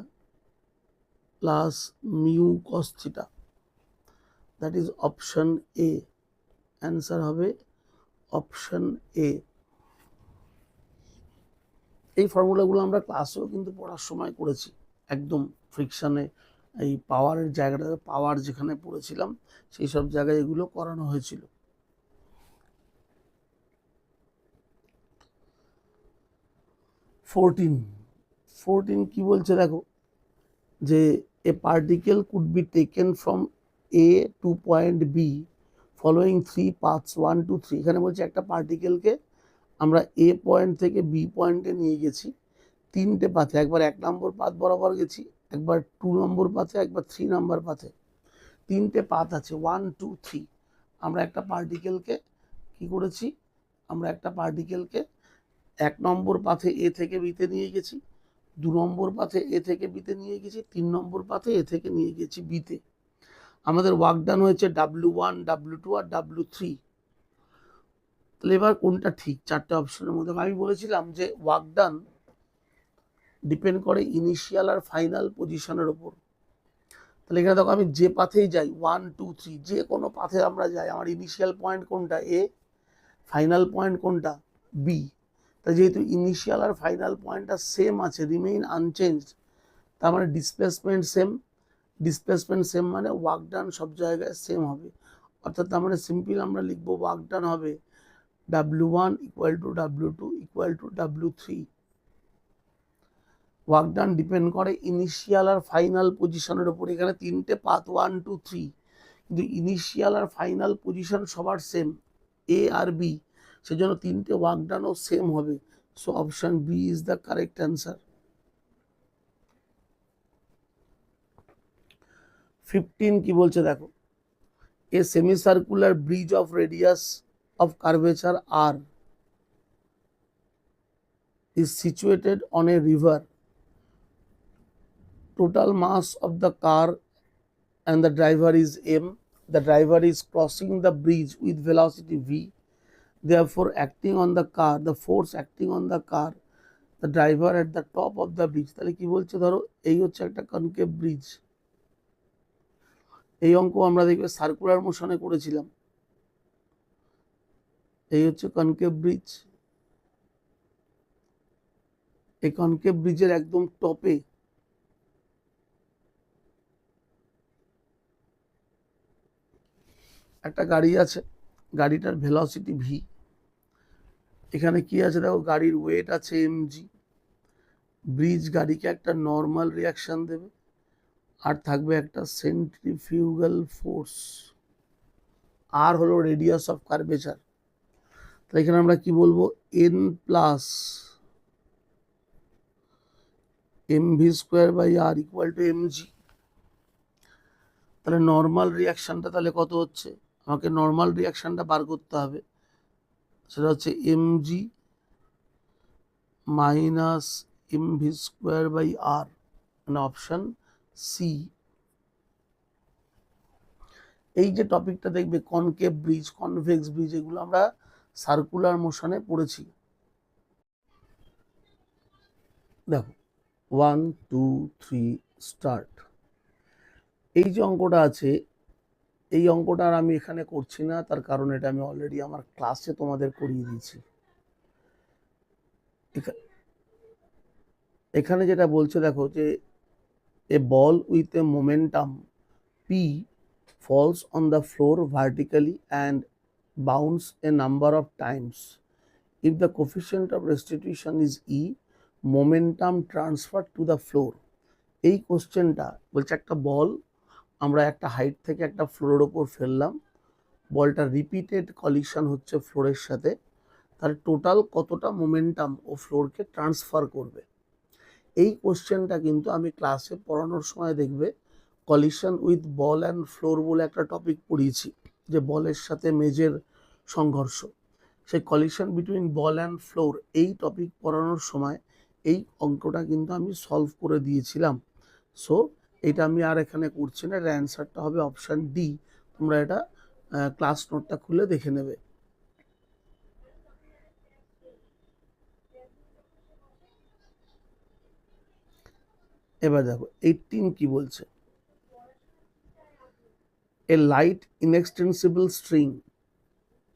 plus mu cos theta, that is option A. Answer হবে অপশন এ। এই ফর্মুলাগুলো আমরা ক্লাসেও কিন্তু পড়ার সময় করেছি, একদম ফ্রিকশনে এই পাওয়ারের জায়গাটাতে, পাওয়ার যেখানে পড়েছিলাম সেই সব জায়গায় এগুলো করানো হয়েছিল। 14 কি বলছে দেখো, যে a particle could be taken from A to point B following 3 paths 1 2 3। এখানে বলছে একটা পার্টিকেলকে আমরা এ পয়েন্ট থেকে বি পয়েন্টে নিয়ে গেছি, তিনটে পাথে, একবার 1 নম্বর পাথ বরাবর গেছি, একবার 2 নম্বর পাথে, একবার 3 নম্বর পাথে, তিনটে পাথ আছে 1 2 3। আমরা একটা পার্টিকেলকে কি করেছি, আমরা একটা পার্টিকেলকে 1 নম্বর পাথে এ থেকে বিতে নিয়ে গেছি, 2 নম্বর পাথে এ থেকে বিতে নিয়ে গেছি, 3 নম্বর পাথে এ থেকে নিয়ে গেছি বিতে। আমাদের ওয়ার্ক ডান হয়েছে W1 W2 আর W3। তাহলে এবার কোনটা ঠিক? চারটে অপশনের মধ্যে আমি বলেছিলাম যে ওয়ার্ক ডান ডিপেন্ড করে ইনিশিয়াল আর ফাইনাল পজিশনের ওপর। তাহলে এখানে দেখো আমি যে পাথেই যাই 1 2 3, যে কোনো পাথে আমরা যাই, আমার ইনিশিয়াল পয়েন্ট কোনটা এ, ফাইনাল পয়েন্ট কোনটা বি। তাই যেহেতু ইনিশিয়াল আর ফাইনাল পয়েন্টটা সেম আছে, রিমেইন আনচেঞ্জড, তার মানে ডিসপ্লেসমেন্ট সেম। ডিসপ্লেসমেন্ট সেম মানে ওয়ার্ক ডান সব জায়গায় সেম হবে। অর্থাৎ তার মানে সিম্পল আমরা লিখবো ওয়ার্ক ডান হবে W1 equal to W2 equal to W3। Work done depend করে ইনিশিয়াল আর ফাইনাল পজিশনের উপর। এখানে তিনটে পাথ 1 2 3, কিন্তু ইনিশিয়াল আর ফাইনাল পজিশন সবার সেম এ আর বি, সেজন্য তিনটে ওয়ার্ক ডানও সেম হবে। So option B is the correct answer. 15 কি বলছে দেখো, a semicircular bridge of radius of curvature R is situated on a river. Total mass of the car and the driver is M. The driver is crossing the bridge with velocity V. Therefore, acting on the car, the force acting on the car, the driver at the top of the bridge. তাহলে কি বলছে, ধরো এই হচ্ছে একটা concave bridge. এই অঙ্ক আমরা দেখবে সার্কুলার মোশনে করেছিলাম। এই হচ্ছে কনকেভ ব্রিজ। এই কনকেভ ব্রিজের একদম টপে একটা গাড়ি আছে, গাড়িটার ভেলোসিটি ভি। এখানে কি আছে দেখো, গাড়ির ওয়েট আছে mg। ব্রিজ গাড়িকে একটা নর্মাল রিয়াকশন দেবে, আর থাকবে একটা সেন্ট্রিফিউগাল ফোর্স। আর হলো রেডিয়াস অফ কার্ভেচার। তাহলে এখানে আমরা কি বলবো, n plus mv square by আর ইকুয়াল টু mg। তাহলে নর্মাল রিয়াকশনটা তাহলে কত হচ্ছে, আমাকে নর্মাল রিয়াকশনটা বার করতে হবে। সেটা হচ্ছে mg minus mv square by R, মানে অপশন সি। এই যে টপিকটা দেখবে কনকেভ ব্রিজ, কনভেক্স ব্রিজ, এগুলো আমরা সার্কুলার মোশনে পড়েছি। দেখো 1 2 3 স্টার্ট। এই যে অঙ্কটা আছে, এই অঙ্কটা আর আমি এখানে করছি না, তার কারণ এটা আমি অলরেডি আমার ক্লাসে তোমাদের করিয়ে দিয়েছি। এখানে যেটা বলছে দেখো যে a ball with a momentum p falls on the floor vertically and bounce a number of times. If the coefficient of restitution is e, momentum transferred to the floor. এই কোশ্চেনটা বলছে একটা বল আমরা একটা হাইট থেকে একটা ফ্লোরের ওপর ফেললাম, বলটা রিপিটেড কলিশন হচ্ছে ফ্লোরের সাথে, তার টোটাল কতটা মোমেন্টাম ও ফ্লোরকে ট্রান্সফার করবে। এই কোশ্চেনটা কিন্তু আমি ক্লাসে পড়ানোর সময় দেখবে collision with ball and floor বলে একটা টপিক পড়িয়েছি, যে বলের সাথে মেজের সংঘর্ষ। সেই collision between ball and floor এই টপিক পড়ানোর সময় এই অঙ্কটা কিন্তু আমি সলভ করে দিয়েছিলাম। সো এটা আমি আর এখানে করছি না, এর অ্যান্সারটা হবে অপশান ডি। তোমরা এটা ক্লাস নোটটা খুলে দেখে নেবে। এবার দেখো 18 কি বলছে, এ লাইট ইনএক্সটেন্সিবল স্ট্রিং,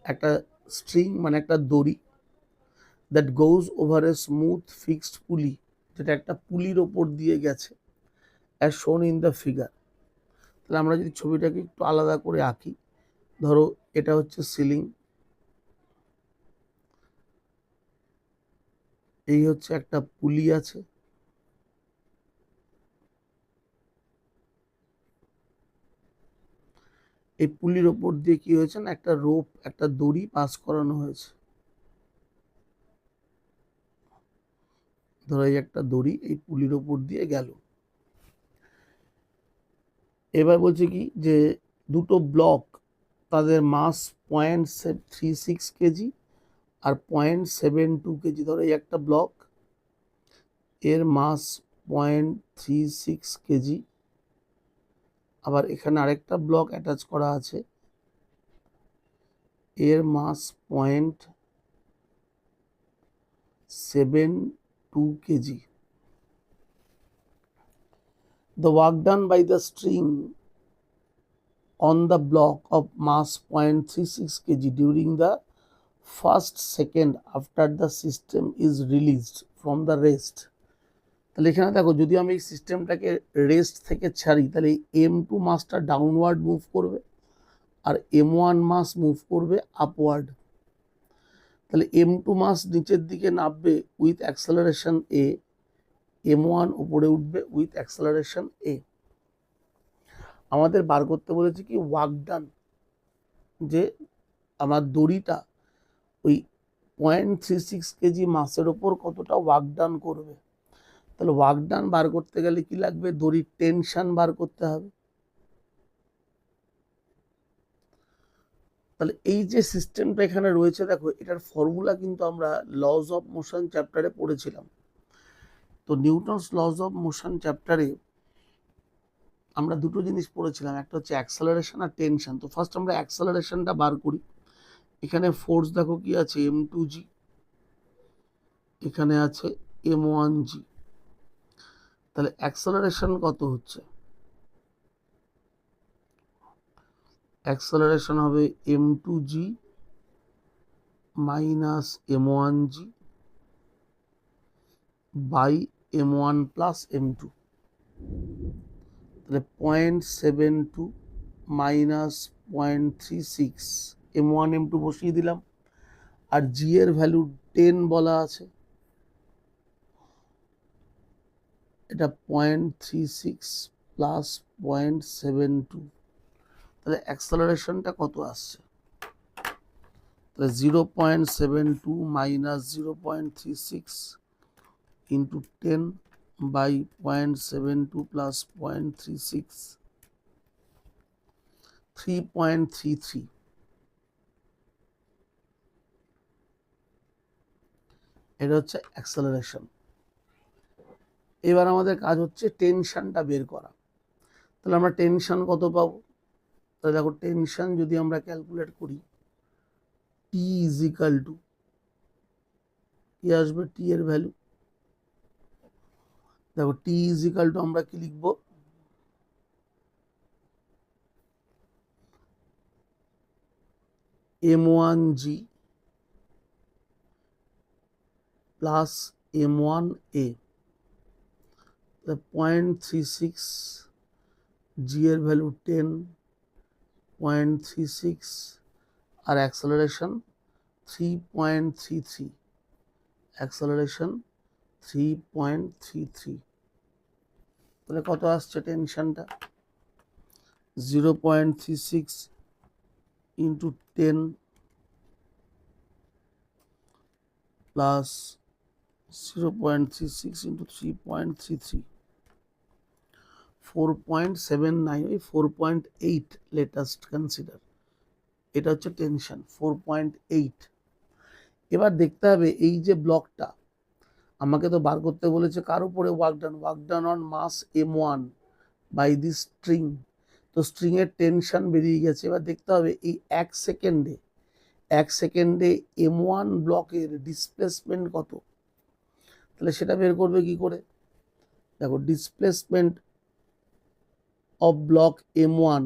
একটা স্ট্রিং মানে একটা দড়ি, that goes over a smooth fixed পুলি, যেটা একটা পুলির ওপর দিয়ে গেছে, অ্যাজ শোন ইন দ্য ফিগার। তাহলে আমরা যদি ছবিটাকে একটু আলাদা করে আঁকি, ধরো এটা হচ্ছে সিলিং, এই হচ্ছে একটা পুলি আছে, এই পুলির ওপর দিয়ে কি হয়েছে না, একটা রোপ, একটা দড়ি পাস করানো হয়েছে। ধরো এই একটা দড়ি এই পুলির ওপর দিয়ে গেল। এবার বলছে কি যে দুটো ব্লক, তাদের মাস 0.36 কেজি আর 0.72 কেজি। ধরো এই একটা ব্লক, এর মাস 0.36 কেজি, আবার এখানে আরেকটা ব্লক অ্যাটাচ করা আছে, এর মাস 0.72 KG. The work done by the string on the block of mass 0.36 kg during the first second after the system is released from the rest. তাহলে এখানে দেখো, যদি আমি এই সিস্টেমটাকে রেস্ট থেকে ছাড়ি, তাহলে M2 মাসটা ডাউনওয়ার্ড মুভ করবে আর M1 মাস মুভ করবে আপওয়ার্ড। তাহলে M2 মাস নিচের দিকে নামবে উইথ অ্যাক্সেলারেশন A, M1 উপরে উঠবে উইথ অ্যাক্সেলারেশন A। আমাদের বার করতে বলেছে কি ওয়ার্ক ডান, যে আমার দড়িটা ওই 0.36 কেজি মাসের ওপর কতটা ওয়ার্ক ডান করবে। তাহলে ওয়ার্ক ডান বার করতে গেলে কি লাগবে, দড়ির টেনশন বার করতে হবে। তাহলে এই যে সিস্টেমটা এখানে রয়েছে দেখো, এটার ফর্মুলা কিন্তু আমরা লজ অফ মোশন চ্যাপ্টারে পড়েছিলাম। তো নিউটনস লজ অফ মোশন চ্যাপ্টারে আমরা দুটো জিনিস পড়েছিলাম, একটা হচ্ছে অ্যাক্সেলারেশন আর টেনশন। তো ফার্স্ট আমরা অ্যাক্সেলারেশনটা বার করি। এখানে ফোর্স দেখো কি আছে, M2G, এখানে আছে M1G। তাহলে অ্যাক্সেলারেশন কত হচ্ছে, অ্যাক্সেলারেশন হবে M2G minus M1G by M1 plus M2। তাহলে 0.72 মাইনাস 0.36, M1 M2 বসিয়ে দিলাম, আর জি এর ভ্যালু 10 বলা আছে, এটা 0.36 প্লাস 0.72। তাহলে অ্যাক্সেলারেশনটা কত আসছে, তাহলে 0.72 মাইনাস 0.36 ইন্টু 10 বাই 0.72 প্লাস 0.36, 3.33। এটা হচ্ছে অ্যাক্সেলারেশন। এবার আমাদের কাজ হচ্ছে টেনশনটা বের করা। তাহলে আমরা টেনশন কত পাবো, তাহলে দেখো টেনশন যদি আমরা ক্যালকুলেট করি, টি ইজ ইকাল টু কি আসবে, টি এর ভ্যালু দেখো, টি ইজ ইকাল টু আমরা কি লিখবো, M1G প্লাস M1A, 0.36, জি এর ভ্যালু 10, 0.36 আর অ্যাক্সেলারেশন 3.33, অ্যাক্সেলারেশন 3.33। তাহলে কত আসছে টেনশনটা, 0.36 ইন্টু 10 প্লাস 0.36 ইন্টু 3.33, 4.79, ওই 4.8 লেটেস্ট কনসিডার। এটা হচ্ছে টেনশন 4.8। এবার দেখতে হবে এই যে ব্লকটা আমাকে তো বার করতে বলেছে কার উপরে work done on mass M1 by this string. তো স্ট্রিং এর টেনশন বেরিয়ে গেছে। এবার দেখতে হবে এই এক সেকেন্ডে M1 ব্লকের ডিসপ্লেসমেন্ট কত। তাহলে সেটা বের করবে কি করে, দেখো ডিসপ্লেসমেন্ট অফ ব্লক M1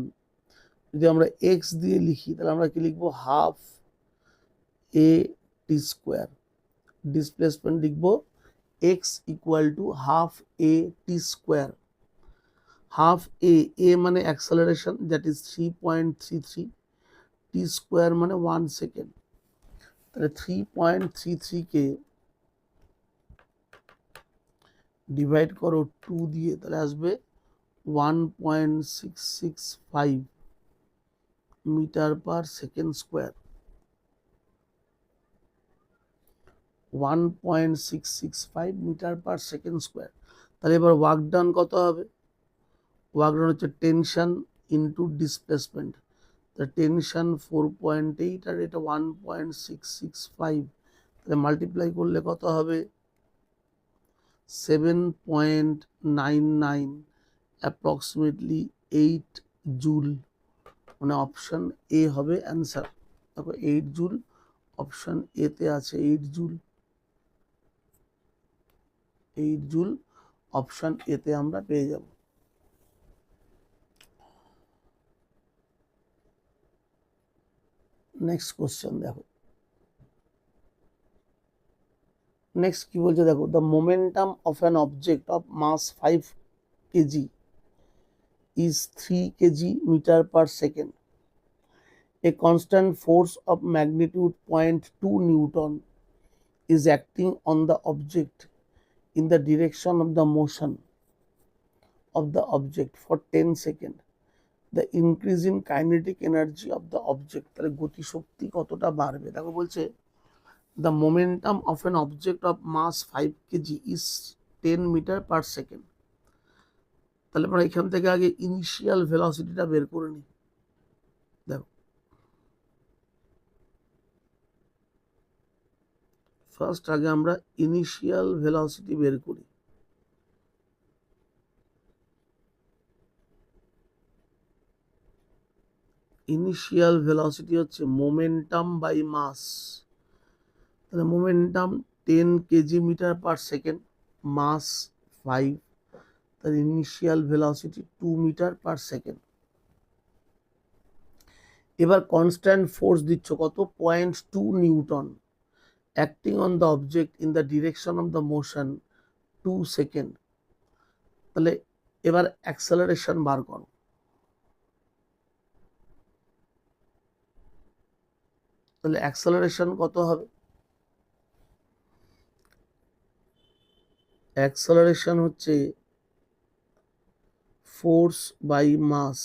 যদি আমরা x দিয়ে লিখি, তাহলে আমরা কি লিখবো, half a t square. Displacement লিখবো x equal to half a t square. Half a মানে acceleration, that is 3.33, t square মানে 1 সেকেন্ড। তাহলে 3.33 কে ডিভাইড করো 2 দিয়ে, তাহলে আসবে 1.665 metre per second square. 1.665 metre per second square. তাহলে এবার ওয়ার্ক ডান কত হবে? ওয়ার্ক ডান হচ্ছে টেনশন ইন্টু ডিসপ্লেসমেন্ট। তা টেনশন 4.8 আর এটা 1.665, তাহলে মাল্টিপ্লাই করলে কত হবে? 7.99 অ্যাপ্রক্সিমেটলি 8 জুল, মানে অপশন এ হবে অ্যান্সার। দেখো 8 জুল অপশন এতে আছে, 8 জুল, 8 জুল অপশন এতে আমরা পেয়ে যাব। নেক্সট কোশ্চেন দেখো, নেক্সট কি বলছে দেখো, the momentum of an object of mass 5 kg is 3 kg meter per second. A constant force of magnitude 0.2 Newton is acting on the object in the direction of the motion of the object for 10 seconds. The increase in kinetic energy of the object, তাহলে গতি শক্তি কতটা বাড়বে? দেখো বলছে the momentum of an object of mass 5 kg is 10 meter per second. তাহলে আমরা এখান থেকে আগে ইনিশিয়াল ভেলোসিটিটা বের করে নিই। দেখো ফার্স্ট আগে আমরা ইনিশিয়াল ভেলোসিটি বের করি। ইনিশিয়াল ভেলোসিটি হচ্ছে মোমেন্টাম বাই মাস। তাহলে momentum 10 KG metre per second, mass 5, তাহলে initial velocity 2 metre per second. এবার কনস্ট্যান্ট ফোর্স দিচ্ছ কত? 0.2 newton, acting on the object in the direction of the motion 2 second. তাহলে এবার অ্যাক্সেলারেশন বার করো। তাহলে অ্যাক্সেলারেশন কত হবে? অ্যাক্সেলারেশন হচ্ছে ফোর্স বাই মাস।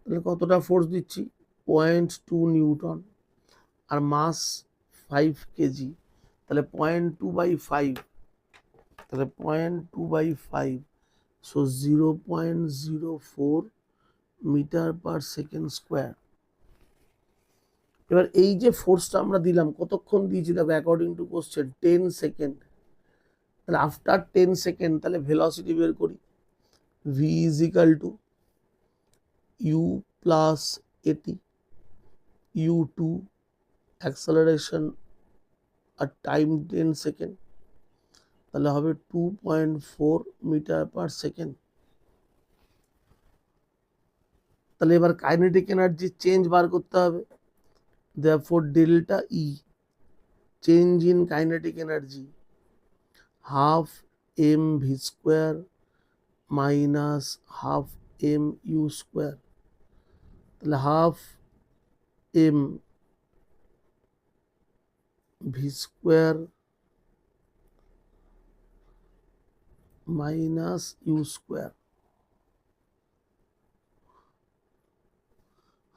তাহলে কতটা ফোর্স দিচ্ছি? 0.2 নিউটন, আর মাস 5 কেজি, তাহলে 0.2/5, তাহলে 0.2/5, so 0.04 metre per second square. এবার এই যে ফোর্সটা আমরা দিলাম, কতক্ষণ দিয়েছি দেখো, অ্যাকর্ডিং টু কোশ্চেন 10 সেকেন্ড। তাহলে আফটার 10 সেকেন্ড তাহলে ভেলোসিটি বের করি। v is equal to u plus at, u2 acceleration at time 10 second, তাহলে হবে 2.4 মিটার পার সেকেন্ড। তাহলে এবার কাইনেটিক এনার্জি চেঞ্জ বার করতে হবে। therefore delta E, change in kinetic energy, half mv square minus half mu square। তাহলে half M V square minus U square,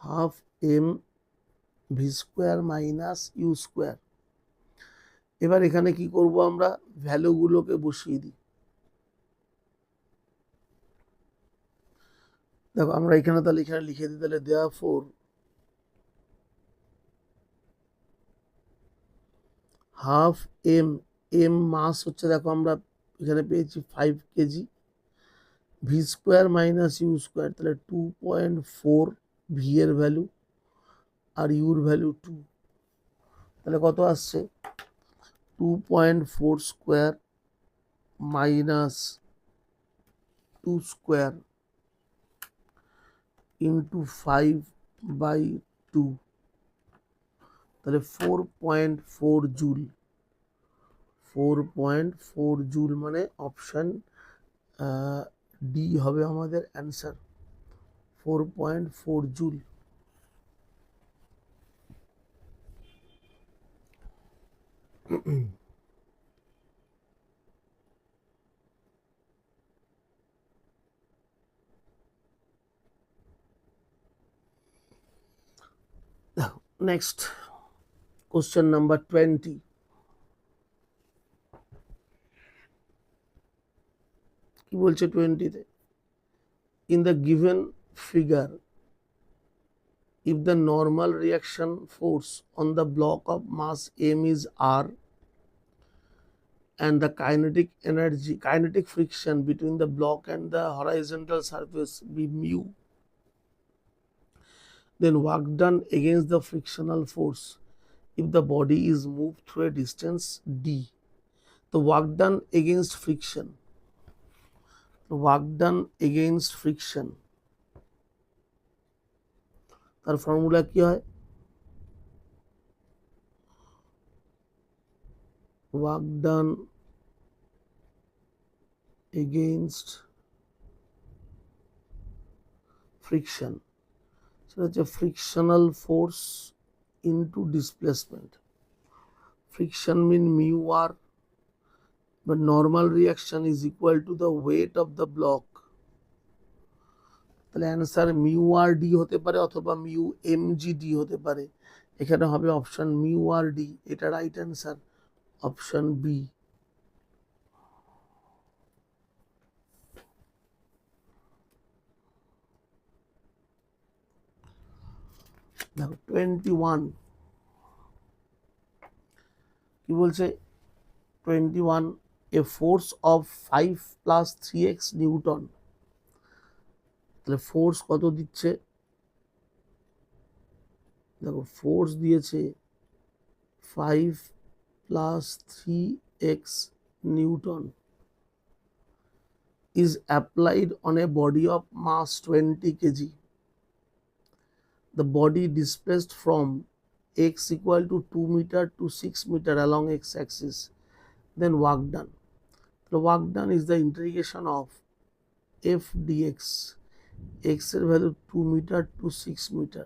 half M V square minus U square. এবার এখানে কি করব আমরা? ভ্যালুগুলোকে বসিয়ে দিই। দেখো আমরা এখানে তাহলে এখানে লিখে দিই, তাহলে therefore half M, M mass হচ্ছে দেখো আমরা এখানে পেয়েছি 5 kg, V square minus U square, তাহলে 2.4 ভি এর ভ্যালু আর ইউর ভ্যালু 2, তাহলে কত আসছে? 2.4 স্কোয়ার মাইনাস 2 স্কোয়ার ইন্টু 5/2, তাহলে 4.4 জুল। 4.4 জুল মানে অপশন ডি হবে আমাদের answer, 4.4 joule. Next question number 20, বলছে 20-তে, in the given figure, if the normal reaction force on the block of mass m is r and the kinetic friction between the block and the horizontal surface be mu, then work done against the frictional force if the body is moved through a distance d. The work done against friction, তার formula কি হয়? work done against friction, সেটা হচ্ছে frictional force into displacement. Friction mean mu r, but normal reaction is equal to the weight of the block. তাহলে answer mu আর D হতে পারে অথবা mu M G D হতে পারে। এখানে হবে অপশন মিউ আর ডি, এটা রাইট অ্যান্সার, অপশন বি। দেখো 21 কি বলছে? 21, a force of 5 plus 3x Newton. তাহলে ফোর্স কত দিচ্ছে? দেখো ফোর্স দিয়েছে 5 plus 3x Newton is applied on a body of mass 20 kg. The body displaced from x equal to 2 meter to 6 meter along x-axis. Then work done. The work done is the integration of f dx. X এর value 2 meter to 6 meter.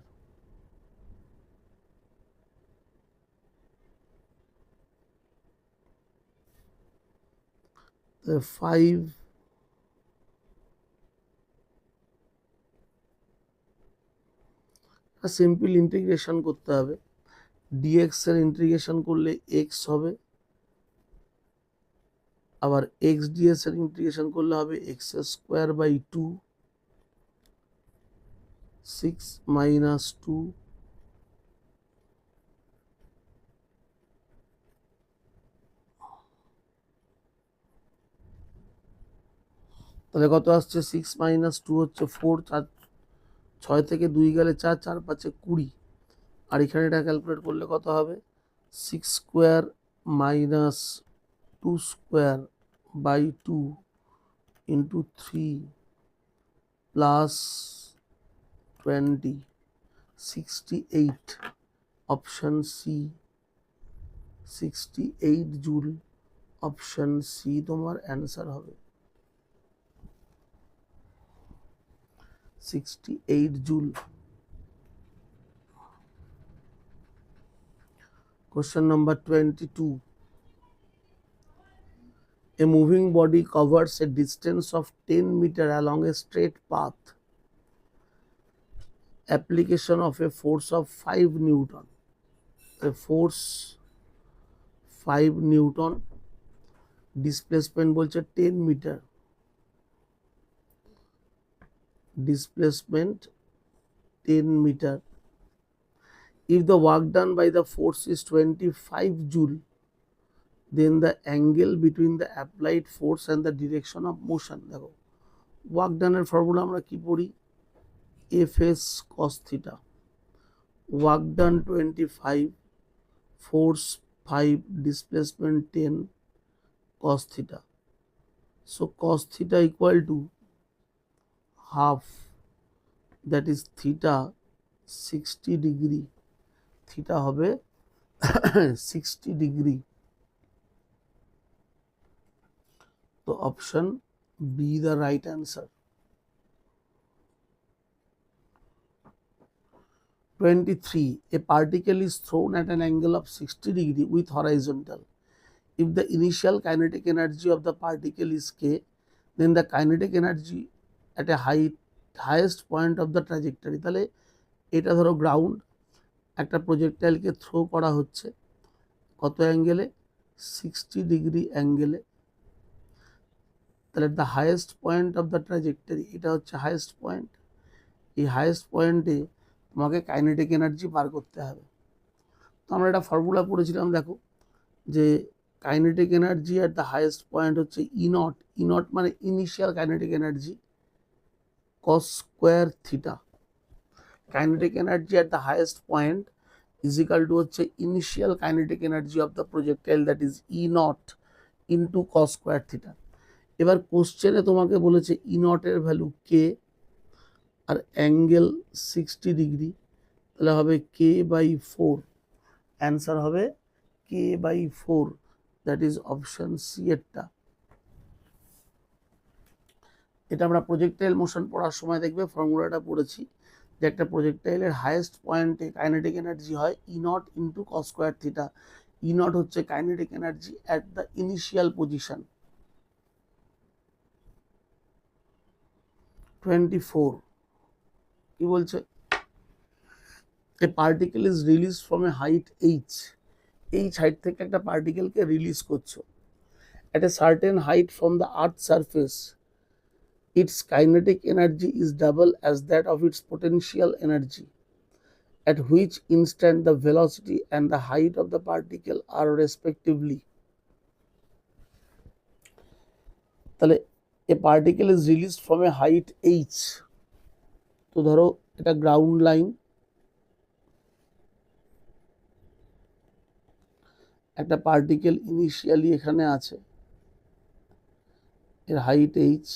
The 5 simple integration করতে হবে। dx এর integration করলে x হবে, আবার x ds এর integration করলে হবে x স্কোয়ার বাই 2, 6 minus 2 তাহলে কত আসছে? 6 minus 2 হচ্ছে 4, 6 থেকে 2 গেলে 4, 4 5 20, আর এখানে এটা ক্যালকুলেট করলে কত হবে? 6 square minus 2 square by 2 into 3 plus 20, 68, option C, 68 joule, option C তোমার অ্যান্সার হবে। 68 joule. Question number 22. A moving body covers a distance of 10 meter along a straight path. Application of a force of 5 Newton. A force 5 Newton. Displacement বলছে 10 meter. Displacement 10 meter. If the work done by the force is 25 joule, then the angle between the applied force and the direction of motion. দেখো work ডানের formula আমরা কি পড়ি? Fs cos theta. Work done 25, force 5, displacement 10, cos theta. So cos theta equal to half, that is theta 60 degree. Theta হবে 60 degree. তো option B the right answer. 23. A particle is thrown at an angle of 60 degree with horizontal. If the initial kinetic energy of the particle is k, then the kinetic energy at a highest point of the trajectory. তাহলে এটা ধরো ground, একটা প্রজেক্টাইলকে throw করা হচ্ছে কত অ্যাঙ্গেলে? 60 degree অ্যাঙ্গেলে। তাহলে the highest point of the trajectory, এটা হচ্ছে হাইয়েস্ট পয়েন্ট। এই হাইয়েস্ট পয়েন্টে তোমাকে কাইনেটিক এনার্জি বার করতে হবে। তো আমরা একটা ফর্মুলা পড়েছিলাম, দেখো যে kinetic energy at the highest point হচ্ছে ই নট। ই নট মানে initial kinetic energy cos square theta. Kinetic energy at the highest point is equal to হচ্ছে initial kinetic energy of the projectile, that is E naught into cos square theta. এবার কোশ্চেনে তোমাকে বলেছে E নটের value K আর angle 60 degree, তাহলে হবে K by 4। Answer হবে K by 4, that is option C এরটা। এটা আমরা প্রজেক্টাইল মোশন পড়ার সময় দেখবে ফর্মুলাটা পড়েছি, যে একটা প্রজেক্টাইলের হাইয়েস্ট পয়েন্টে কাইনেটিক এনার্জি হয় E naught into cos square theta. E naught হচ্ছে kinetic energy at the initial position. 24 কি বলছে, a particle is release from a height H. H height থেকে একটা পার্টিকেলকে রিলিজ করছো at a certain height from the earth's surface, its kinetic energy is double as that of its potential energy, at which instant the velocity and the height of the particle are respectively. তাহলে a particle is released from a height h, তো ধরো এটা ground line, একটা particle initially এখানে আছে, এর height H,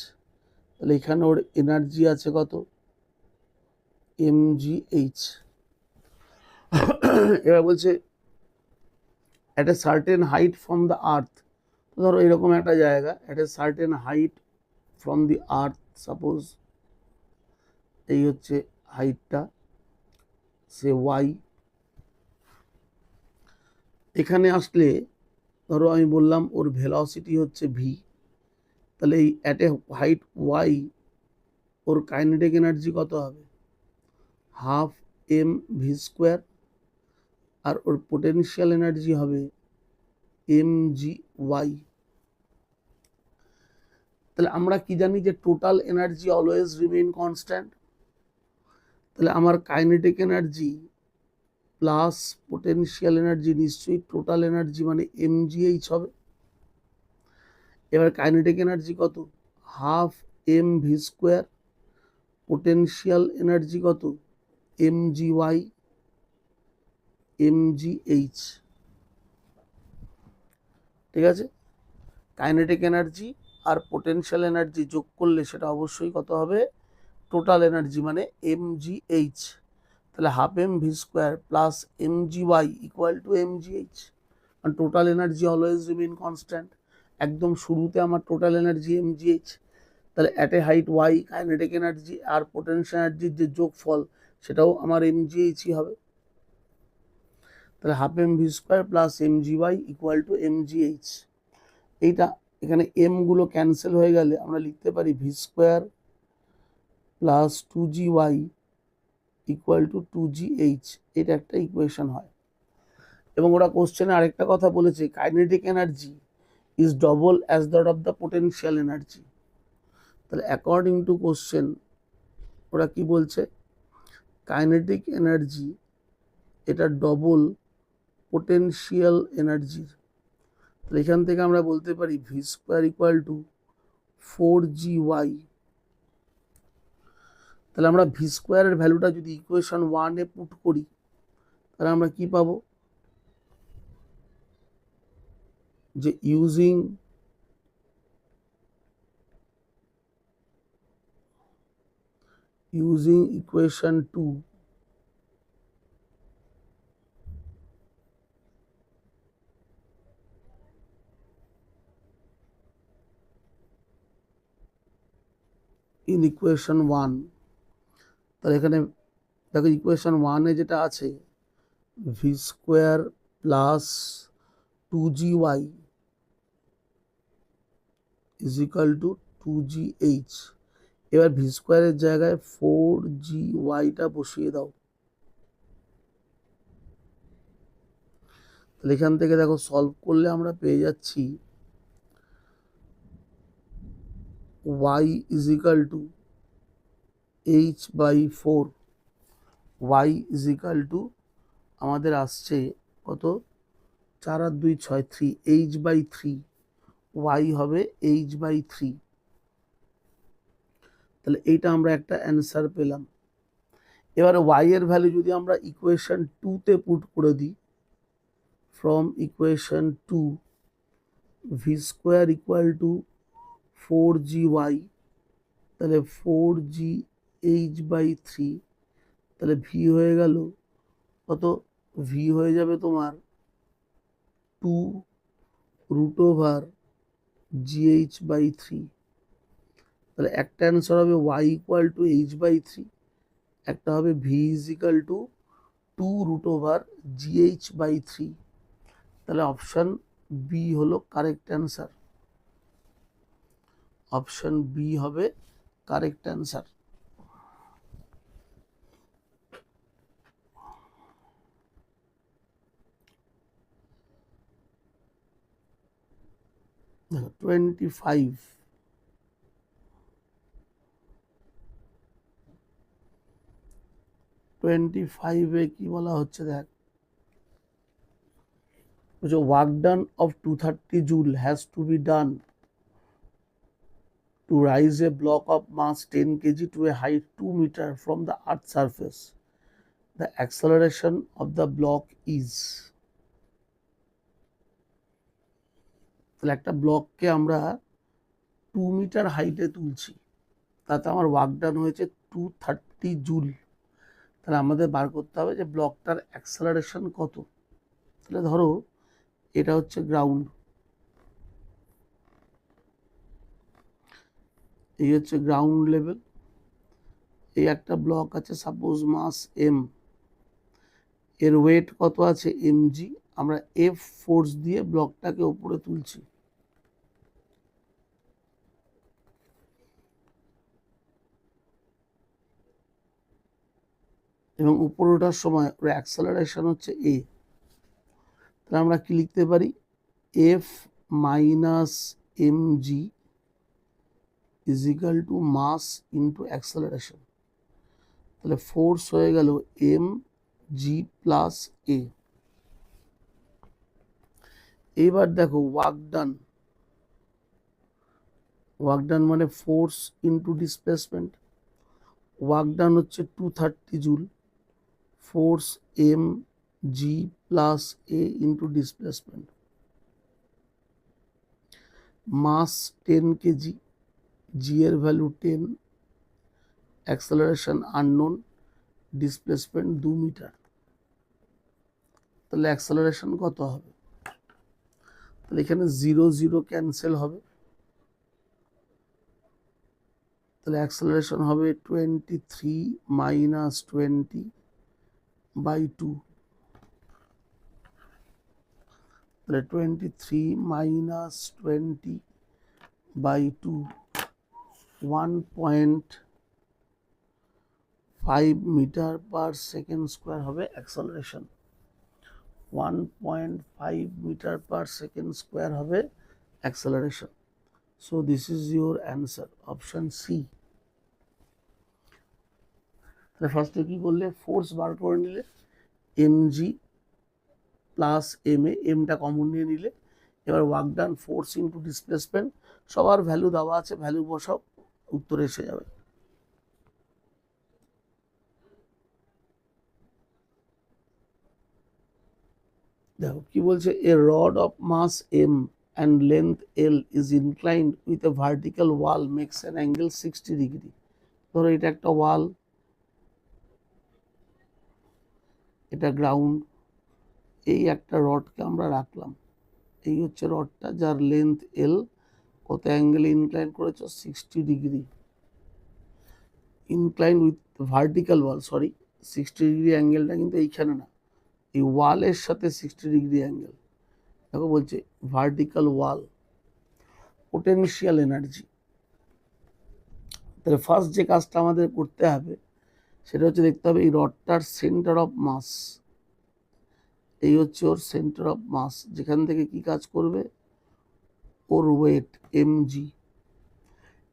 তাহলে এখানে ওর এনার্জি আছে কত, mgh। এবার বলছে at a certain height from the earth, তো ধরো এরকম একটা জায়গা, at a certain height from the earth, suppose এই হচ্ছে হাইটটা, সে ওয়াই। এখানে আসলে ধরো আমি বললাম ওর ভেলোসিটি হচ্ছে ভি, তাহলে এই অ্যাট এ হাইট ওয়াই ওর কাইনেটিক এনার্জি কত হবে, হাফ এম ভি স্কোয়ার, আর ওর পোটেনশিয়াল এনার্জি হবে এম জি ওয়াই। তাহলে আমরা কি জানি যে total energy always remain constant, তাহলে আমার kinetic energy plus potential energy নিশ্চয়ই টোটাল এনার্জি মানে mgh হবে। এবার কাইনেটিক এনার্জি কত, half M V square, potential energy কত, mgy mgh। ঠিক আছে, কাইনেটিক এনার্জি আর পোটেনশিয়াল এনার্জি যোগ করলে সেটা অবশ্যই কত হবে, টোটাল এনার্জি মানে mgh। তাহলে half M V square plus mgy equal to mgh, আর total energy always remain constant. একদম শুরুতে আমার টোটাল এনার্জি mgh, তাহলে at a height Y kinetic energy আর পোটেনশিয়াল এনার্জির যে যোগফল সেটাও আমার mgh হবে। তাহলে half M V square plus mgy equal to mgh। এইটা এখানে এম গুলো ক্যান্সেল হয়ে গেলে আমরা লিখতে পারি V square plus 2gy equal to 2gh। এটা একটা ইকুয়েশন হয়। এবং ওরা কোশ্চেনে আরেকটা কথা বলেছে, kinetic energy is double as that of the potential energy. তাহলে অ্যাকর্ডিং টু কোশ্চেন ওরা কি বলছে, কাইনেটিক এনার্জি এটা ডবল পোটেনশিয়াল এনার্জির। তাহলে এখান থেকে আমরা বলতে পারি V square equal two 4gy। তাহলে আমরা ভি স্কোয়ারের ভ্যালুটা যদি ইকুয়েশন 1-এ পুট করি তাহলে আমরা কি পাবো, যে ইউজিং ইকুয়েশন 2 ইন ইকুয়েশন 1, তাহলে এখানে দেখো ইকুয়েশন 1-এ যেটা আছে V square plus 2gy is equal two 2gh। এবার ভি স্কোয়ারের জায়গায় 4gy-টা বসিয়ে দাও। তাহলে এখান থেকে দেখো সলভ করলে আমরা পেয়ে যাচ্ছি Y is equal to h/4, Y is equal to আমাদের আসছে কত, 4 আর 2 6, 3, h/3, ওয়াই হবে h/3। তাহলে এইটা আমরা একটা অ্যান্সার পেলাম। এবারে ওয়াই এর ভ্যালু যদি আমরা ইকুয়েশন 2-তে পুট করে দিই, from equation 2 V square equal two 4gy, তাহলে 4g h/3, তাহলে ভি হয়ে গেল কত, ভি হয়ে যাবে তোমার 2√gh/3। তাহলে একটা অ্যান্সার হবে y ইকুয়াল টু h/3, একটা হবে v is equal two 2√gh/3। তাহলে অপশন বি হলো কারেক্ট অ্যান্সার, অপশন বি হবে কারেক্ট অ্যান্সার। দেখো 25 কি বলা হচ্ছে, দেখ work done of 230 joule has to be done to rise a block of mass 10 kg to a height 2 meter from the earth's surface. The acceleration of the block is, তাহলে একটা ব্লককে আমরা 2 metre হাইটে তুলছি, তাতে আমার ওয়ার্ক ডান হয়েছে 230 joule. তাহলে আমাদের বার করতে হবে যে ব্লকটার অ্যাক্সেলারেশন কত। তাহলে ধরো এটা হচ্ছে গ্রাউন্ড, এই হচ্ছে গ্রাউন্ড লেভেল, এই একটা ব্লক আছে সাপোজ মাস এম, এর ওয়েট কত আছে mg, আমরা এফ ফোর্স দিয়ে ব্লকটাকে উপরে তুলছি। এবং উপরে ওঠার সময় ওর অ্যাক্সেলারেশন হচ্ছে এ। তাহলে আমরা কি লিখতে পারি, F minus mg is equal to mass into acceleration. তাহলে ফোর্স হয়ে গেল mg প্লাস এ। এইবার দেখো ওয়ার্ক ডান, ওয়ার্ক ডান মানে force into displacement. Work done হচ্ছে 230 joule, force mg plus A into displacement. Mass 10 kg, G এর value 10, acceleration unknown, displacement 2 metre. তাহলে acceleration কত হবে, তাহলে এখানে 0 0 ক্যান্সেল হবে, তাহলে অ্যাক্সেলারেশন হবে 23 মাইনাস 20/2। তাহলে 23 minus 20/2, 1.5 metre per second square হবে acceleration. 1.5 metre per second square হবে acceleration. So this is your answer, option C. তাহলে ফার্স্টে কি করলে, ফোর্স বার করে নিলে mg প্লাস এম এ, এমটা কমন নিয়ে নিলে। এবার work done force into displacement, সবার ভ্যালু দেওয়া আছে, ভ্যালু বসাও, উত্তর এসে যাবে। দেখো কি বলছে, a rod of mass M and length L is inclined with a vertical wall makes an angle 60 degree. ধরো এটা একটা ওয়াল, এটা গ্রাউন্ড, এই একটা রডকে আমরা রাখলাম, এই হচ্ছে রডটা যার লেন্থ এল, কত অ্যাঙ্গেল ইনক্লাইন করেছ 60 degree, incline with vertical wall, sorry 60 degree অ্যাঙ্গেলটা কিন্তু এইখানে না, এই ওয়ালের সাথে 60 ডিগ্রি অ্যাঙ্গেল। দেখো বলছে ভার্টিক্যাল ওয়াল, পোটেনশিয়াল এনার্জি। তাহলে ফার্স্ট যে কাজটা আমাদের করতে হবে সেটা হচ্ছে দেখতে হবে এই রডটার সেন্টার অফ মাস, এই হচ্ছে ওর সেন্টার অফ মাস, যেখান থেকে কি কাজ করবে, ওর ওয়েট mg।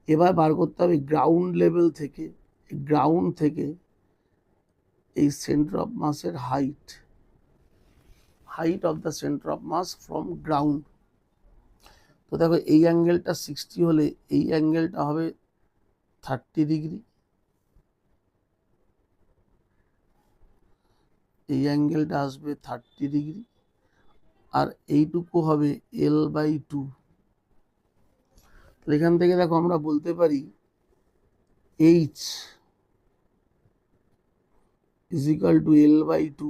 এবার বার করতে হবে গ্রাউন্ড লেভেল থেকে, গ্রাউন্ড থেকে এই সেন্টার অফ মাসের height, height of the centre of mass from ground. তো দেখো এই অ্যাঙ্গেলটা 60 হলে এই অ্যাঙ্গেলটা হবে 30 ডিগ্রি, এই অ্যাঙ্গেলটা আসবে 30 ডিগ্রি, আর এইটুকু হবে L/2। এখান থেকে দেখো আমরা বলতে পারি H is equal to L/2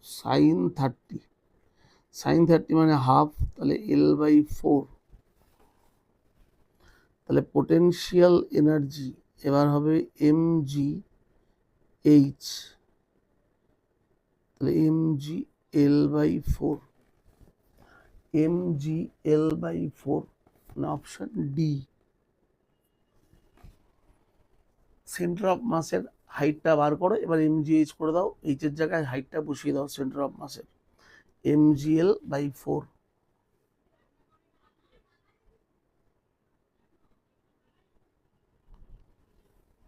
sin 30, sin 30 মানে হাফ, তাহলে L/4। তাহলে পোটেনশিয়াল এনার্জি এবার হবে mgh, তাহলে mgL/4, mgL/4 মানে অপশন ডি। সেন্টার অফ মাসের হাইটটা বার করো, এবার mgh করে দাও, এইচ এর জায়গায় হাইটটা বসিয়ে দাও সেন্টার অফ মাসের, mgL/4।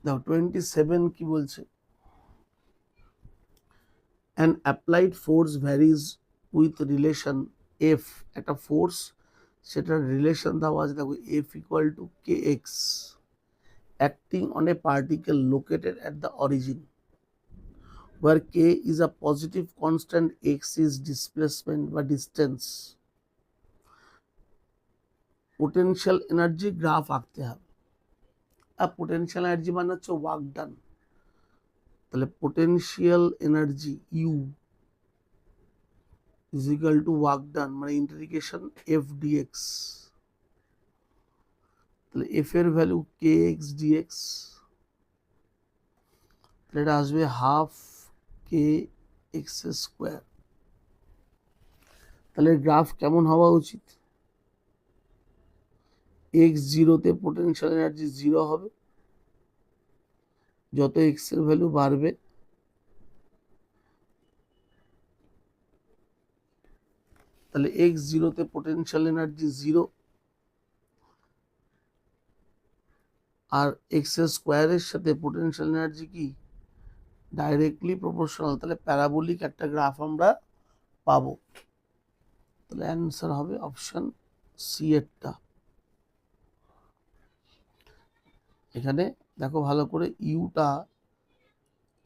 দাও 27 কি বলছে, an applied force varies with relation f, একটা ফোর্স সেটার রিলেশন দেওয়া আছে দেখো f equal to kx acting on a particle located at the origin where k is a positive constant, x is displacement বা distance। Potential energy graph আঁকতে হবে, আর potential energy মানে হচ্ছে ওয়ার্ক ডান, তাহলে potential energy U is equal to work done মানে integration f dx, তাহলে f এর value kx dx, তাহলে এটা আসবে হাফ kx স্কোয়ার। তাহলে গ্রাফ কেমন হওয়া উচিত, x0 তে পোটেনশিয়াল এনার্জি 0 হবে, যত x এর ভ্যালু বাড়বে তাহলে x0 তে পোটেনশিয়াল এনার্জি 0, আর এক্স স্কোয়ারের সাথে পোটেনশিয়াল এনার্জি কি ডাইরেক্টলি প্রপোর্শনাল, তাহলে প্যারাবোলিক একটা গ্রাফ আমরা পাবো। তাহলে অ্যান্সার হবে অপশন সি এরটা। এখানে দেখো ভালো করে, ইউটা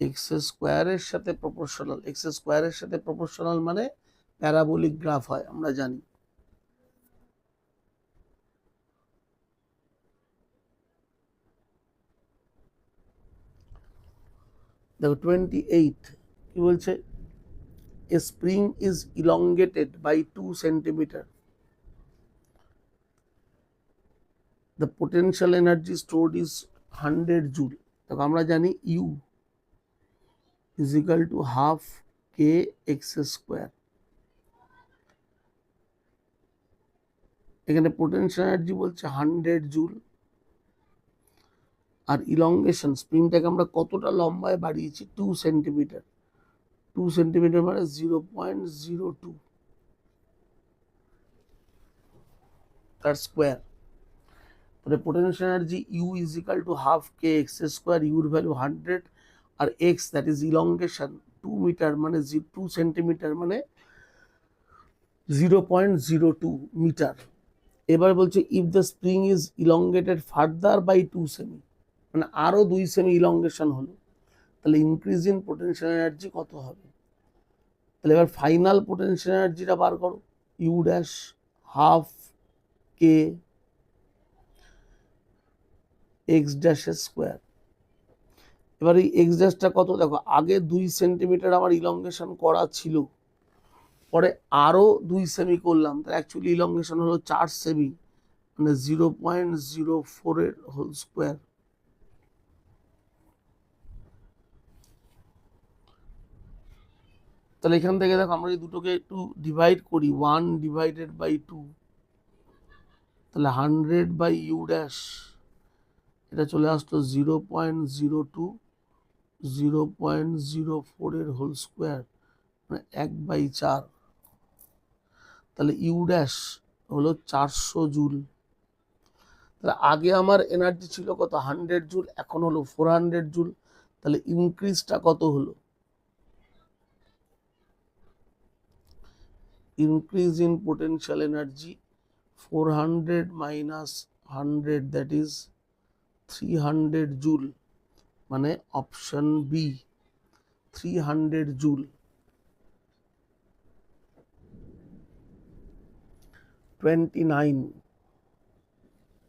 এক্স স্কোয়ারের সাথে প্রপোর্শনাল, এক্স স্কোয়ারের সাথে প্রপোর্শনাল মানে প্যারাবোলিক গ্রাফ হয় আমরা জানি। দেখো 28 কি বলছে, a spring is elongated by 2 centimeter, the potential energy stored is 100 joule। দেখো আমরা জানি U is equal to half kx square, এখানে পোটেনশিয়াল এনার্জি বলছে 100 জুল, আর ইলংগেশন স্প্রিংটাকে আমরা কতটা লম্বায় বাড়িয়েছি 2 সেন্টিমিটার, 2 সেন্টিমিটার মানে 0.02 তার স্কোয়ার। তাহলে potential energy U is equal to half k x square, ইউর ভ্যালু 100, আর x that is elongation 2 metre মানে 2 সেন্টিমিটার মানে 0.02 মিটার। এবার বলছে if the spring is elongated further by 2 cm, মানে আরো 2 সেমি ইলংগেশন হলো, তাহলে ইনক্রিজ ইন পোটেনশিয়াল এনার্জি কত হবে। তাহলে এবার ফাইনাল পোটেনশিয়াল এনার্জিটা বার করো, U dash half k x ড্যাশের স্কোয়ার। এবার এই এক্স ড্যাশটা কত, দেখো আগে 2 সেন্টিমিটার আমার ইলংগেশন করা ছিল, পরে আরো 2 সেমি করলাম, তাহলে অ্যাকচুয়ালি ইলংগেশন হলো 4 সেমি মানে 0.04 এর হোল স্কোয়ার। তাহলে এখান থেকে দেখো আমরা এই দুটোকে একটু ডিভাইড করি, 1 ডিভাইডেড বাই 2, তাহলে 100 বাই ইউ ড্যাশ, এটা চলে আসতো 0.02, 0.04 এর হোল স্কোয়ার মানে 1/4, তাহলে ইউ ড্যাশ হলো 400 জুল। তাহলে আগে আমার এনার্জি ছিল কত 100 জুল, এখন হলো 400 জুল, তাহলে ইনক্রিজটা কত হলো? increase in potential energy 400 minus 100, that is 300 joule, মানে অপশন বি 300 জুল। 29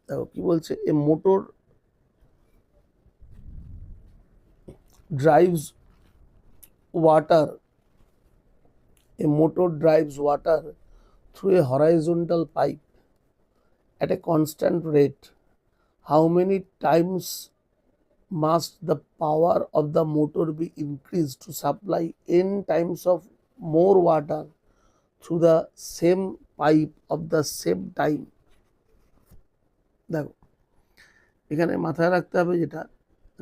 দেখো কি বলছে, এ motor drives water, a motor drives water through a horizontal pipe at a constant rate. How many times must the power of the motor be increased to supply n times of more water through the same pipe of the same time? দেখো এখানে মাথায় রাখতে হবে যেটা,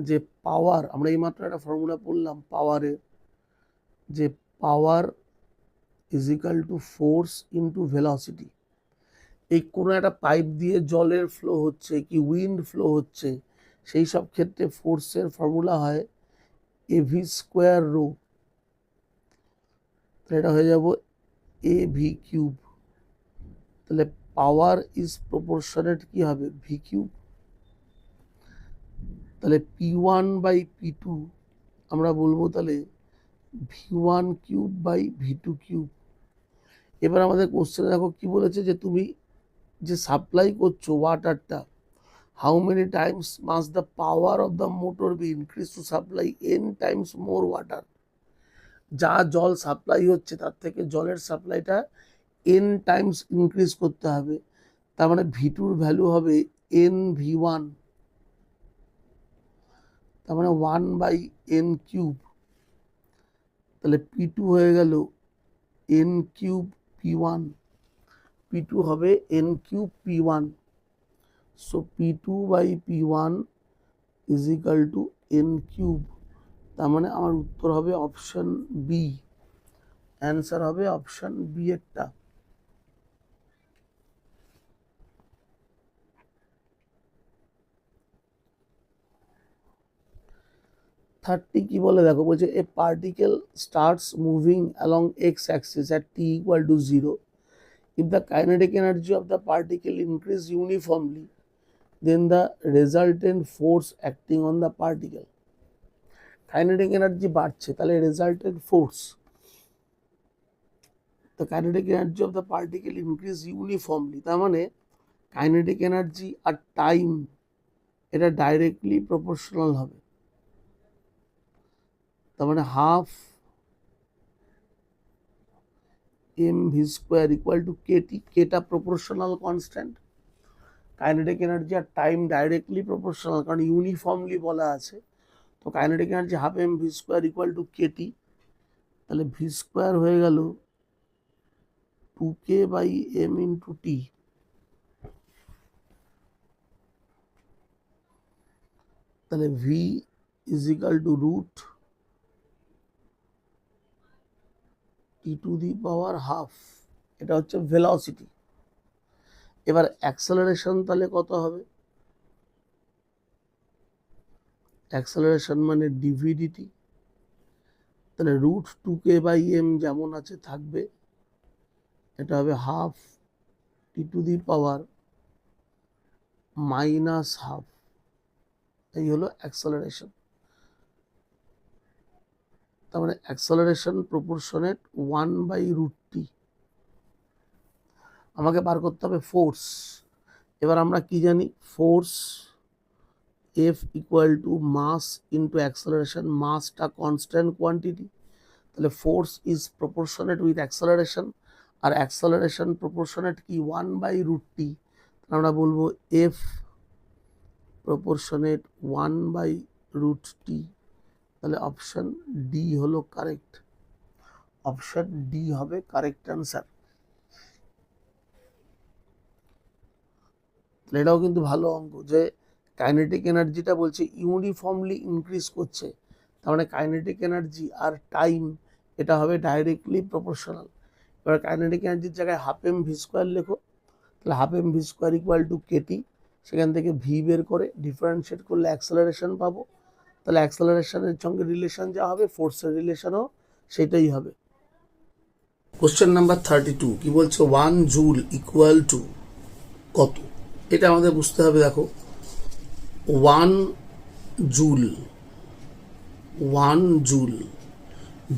যে পাওয়ার, আমরা এই মাত্র একটা ফর্মুলা পড়লাম পাওয়ারের, যে power is equal to force into velocity. এই কোনো একটা পাইপ দিয়ে জলের ফ্লো হচ্ছে কি উইন্ড ফ্লো হচ্ছে, সেই সব ক্ষেত্রে ফোর্সের ফর্মুলা হয় এভি স্কোয়ার রো, তাহলে এটা হয়ে যাব এ ভি কিউব। তাহলে পাওয়ার ইজ প্রপোর্শনেট কি হবে ভি কিউব, তাহলে p one by p two আমরা বলবো তাহলে v one cube by v two cube. এবার আমাদের কোশ্চেনে দেখো কি বলেছে, যে তুমি যে সাপ্লাই করছো ওয়াটারটা, how many times must the power of the motor be increase to supply N times more water. যা জল সাপ্লাই হচ্ছে তার থেকে জলের সাপ্লাইটা এন টাইমস ইনক্রিজ করতে হবে, তার মানে ভি টুর ভ্যালু হবে এন ভি ওয়ান, তার মানে 1/n কিউব। তাহলে পি টু হয়ে গেল N cube P one, P two হবে N cube P one. So P two by P one is equal to N cube. তার মানে আমার উত্তর হবে অপশন বি, অ্যান্সার হবে অপশন বি এরটা। থার্টি কি বলে দেখো, বলছে a particle starts moving along X axis at T equal two 0, if the kinetic energy of the particle increase uniformly, then the resultant force acting on the particle, kinetic energy বাড়ছে তাহলে resultant force, তো kinetic energy of the particle increase uniformly, তার মানে kinetic energy আর time এটা directly proportional হবে, তার মানে half M V square equal to k t, কেটা প্রপোর্শনাল কনস্ট্যান্ট, কাইনেটিক এনার্জি আর টাইম ডাইরেক্টলি প্রপোর্শনাল কারণ ইউনিফর্মলি বলা আছে, তো kinetic energy half M V square equal to k t, তাহলে ভি স্কোয়ার হয়ে গেল 2k বাই এম ইন্টু টি, তাহলে v is equal to root t to the power half, এটা হচ্ছে ভেলোসিটি। এবার অ্যাক্সেলারেশন তাহলে কত হবে, অ্যাক্সেলারেশন মানে ডিভিডিটি, তাহলে রুট 2k বাই এম যেমন আছে থাকবে, এটা হবে half T to the power minus half, এই হলো অ্যাক্সেলারেশন। তার মানে অ্যাক্সেলারেশন প্রপোর্শনেট 1/√t। আমাকে বার করতে হবে ফোর্স। এবার আমরা কি জানি, force F equal to mass into acceleration, মাসটা কনস্ট্যান্ট কোয়ান্টিটি, তাহলে force is proportionate with acceleration, আর অ্যাক্সেলারেশন প্রপোর্শনেট কি 1/√t, আমরা বলবো এফ প্রপোর্শনেট 1/√t, তাহলে অপশন ডি হলো কারেক্ট, অপশন ডি হবে কারেক্ট অ্যান্সার। এটাও কিন্তু ভালো অঙ্ক, যে কাইনেটিক এনার্জিটা বলছে ইউনিফর্মলি ইনক্রিজ করছে, তার মানে কাইনেটিক এনার্জি আর টাইম এটা হবে ডাইরেক্টলি প্রপোর্শনাল। এবার কাইনেটিক এনার্জির জায়গায় হাফ এম ভি স্কোয়ার লেখো, তাহলে half M V square equal to k t, সেখান থেকে ভি বের করে ডিফারেন্সিয়েট করলে অ্যাক্সেলারেশন পাবো। তাহলে অ্যাক্সেলারেশনের সঙ্গে রিলেশন যা হবে ফোর্সের রিলেশনও সেটাই হবে। কোশ্চেন নাম্বার 32 কি বলছে 1 জুল ইকুয়াল টু কত? এটা আমাদের বুঝতে হবে। দেখো 1 জুল, 1 জুল,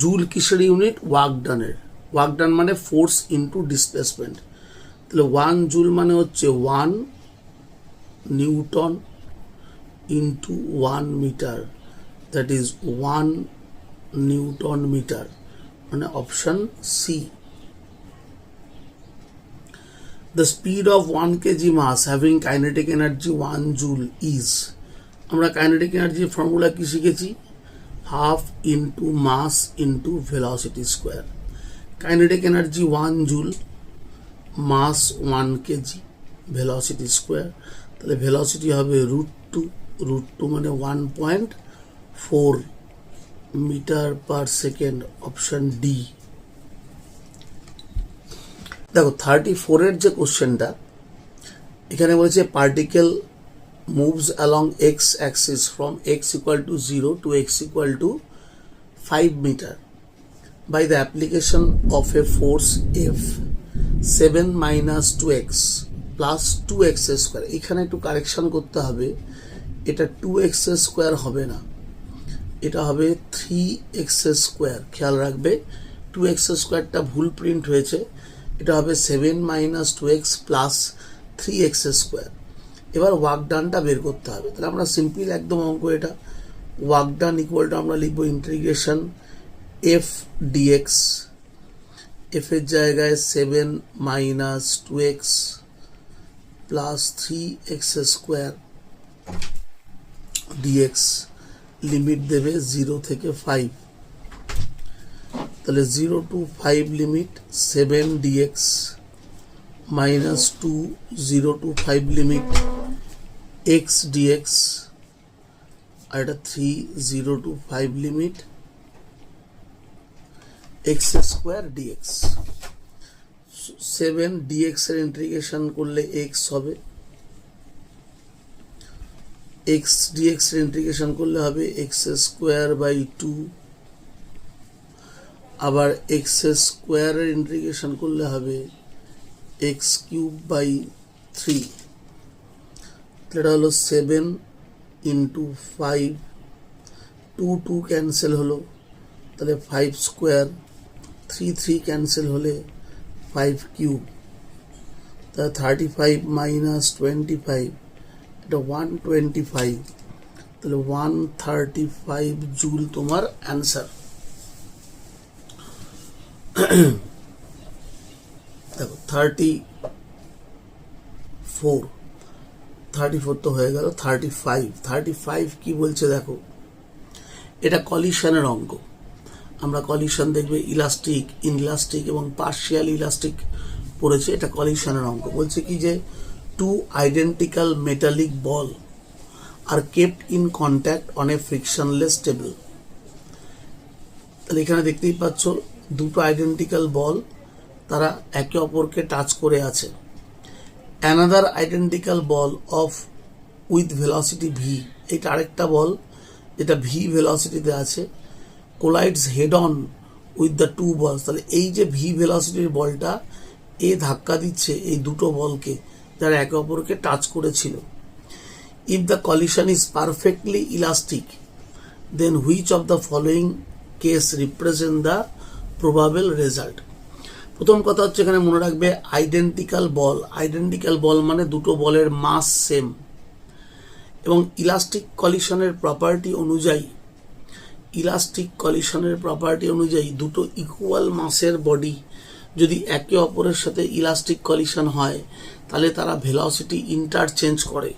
জুল কিসের ইউনিট? ওয়ার্ক ডানের। ওয়ার্ক ডান মানে ফোর্স ইন্টু ডিসপ্লেসমেন্ট। তাহলে 1 জুল মানে হচ্ছে 1 newton into 1 metre, that is 1 newton metre, মানে option C. The speed of 1 kg mass having kinetic energy 1 joule is, আমরা কাইনেটিক এনার্জির ফর্মুলা কি শিখেছি? Half into mass into velocity square. Kinetic energy 1 joule, mass 1 KG, velocity square. তাহলে velocity হবে √2, √2 মানে 1.4 metre per second, option D. দেখো 34 এর যে কোশ্চেনটা এখানে বলেছে particle moves along x axis from x equal to 0 to x equal to 5 meter by the application of a force F 7 minus 2x plus 2x square। এখানে একটু correction করতে হবে, এটা 2x square হবে না, এটা হবে 3x square। খেয়াল রাখবে 2x স্কোয়ারটা ভুল প্রিন্ট হয়েছে, এটা হবে 7 minus 2x plus 3x square. এবার ওয়ার্ক ডানটা বের করতে হবে। তাহলে আমরা সিম্পল একদম অঙ্ক, এটা ওয়ার্ক ডান ইকুয়াল টু আমরা লিখবো ইন্টিগ্রেশন এফ ডিএক্স, এফ এর জায়গায় 7 minus 2x plus 3x square dx, limit দেবে 0 থেকে 5। তাহলে 0 to 5 limit 7 dx minus 2 0 to 5 limit x dx, আর এটা 3 0 to 5 limit x square dx। 7 dx এর ইন্টিগ্রেশন করলে x হবে, x dx এর ইন্টিগ্রেশন করলে হবে x স্কোয়ার বাই 2, আবার x স্কোয়ারের ইন্টিগ্রেশন করলে হবে x কিউব বাই 3। এটা হলো 7 ইন্টু 5, 2 2 ক্যান্সেল হলো, তাহলে 5 স্কোয়ার, 3 3 ক্যান্সেল হলে 5 কিউব, তাহলে 35 মাইনাস 25, এটা 125, তাহলে 135 জুল তোমার অ্যান্সার। দেখো 34 তো হয়ে গেল। 35 কি বলছে দেখো, এটা কলিশনের অঙ্ক। আমরা কলিশন দেখবে ইলাস্টিক, ইনইলাস্টিক এবং পার্শিয়াল ইলাস্টিক পড়েছে, এটা কলিশনের অঙ্ক। বলছে কি যে 2 identical metallic ball are kept in contact on a frictionless table। তাহলে এখানে দেখতেই পাচ্ছ দুটো আইডেন্টিক্যাল বল, তারা একে অপরকে টাচ করে আছে। Another identical ball of with velocity v, এটা আরেকটা বল যেটা ভি ভেলোসিটিতে আছে, collides head on with the two balls. তাহলে এই যে ভি ভেলোসিটির বলটা এ ধাক্কা দিচ্ছে এই দুটো বলকে যারা একে অপরকে টাচ করেছিল। If the collision is perfectly elastic then which of the following case represent the probable result. প্রথম কথা হচ্ছে এখানে মনে রাখবে আইডেন্টিক্যাল বল মানে দুটো বলের মাস সেম, এবং ইলাস্টিক কলিশনের প্রপার্টি অনুযায়ী দুটো ইকুয়াল মাসের বডি যদি একে অপরের সাথে ইলাস্টিক কলিশন হয় তাহলে তারা ভেলোসিটি ইন্টারচেঞ্জ করে।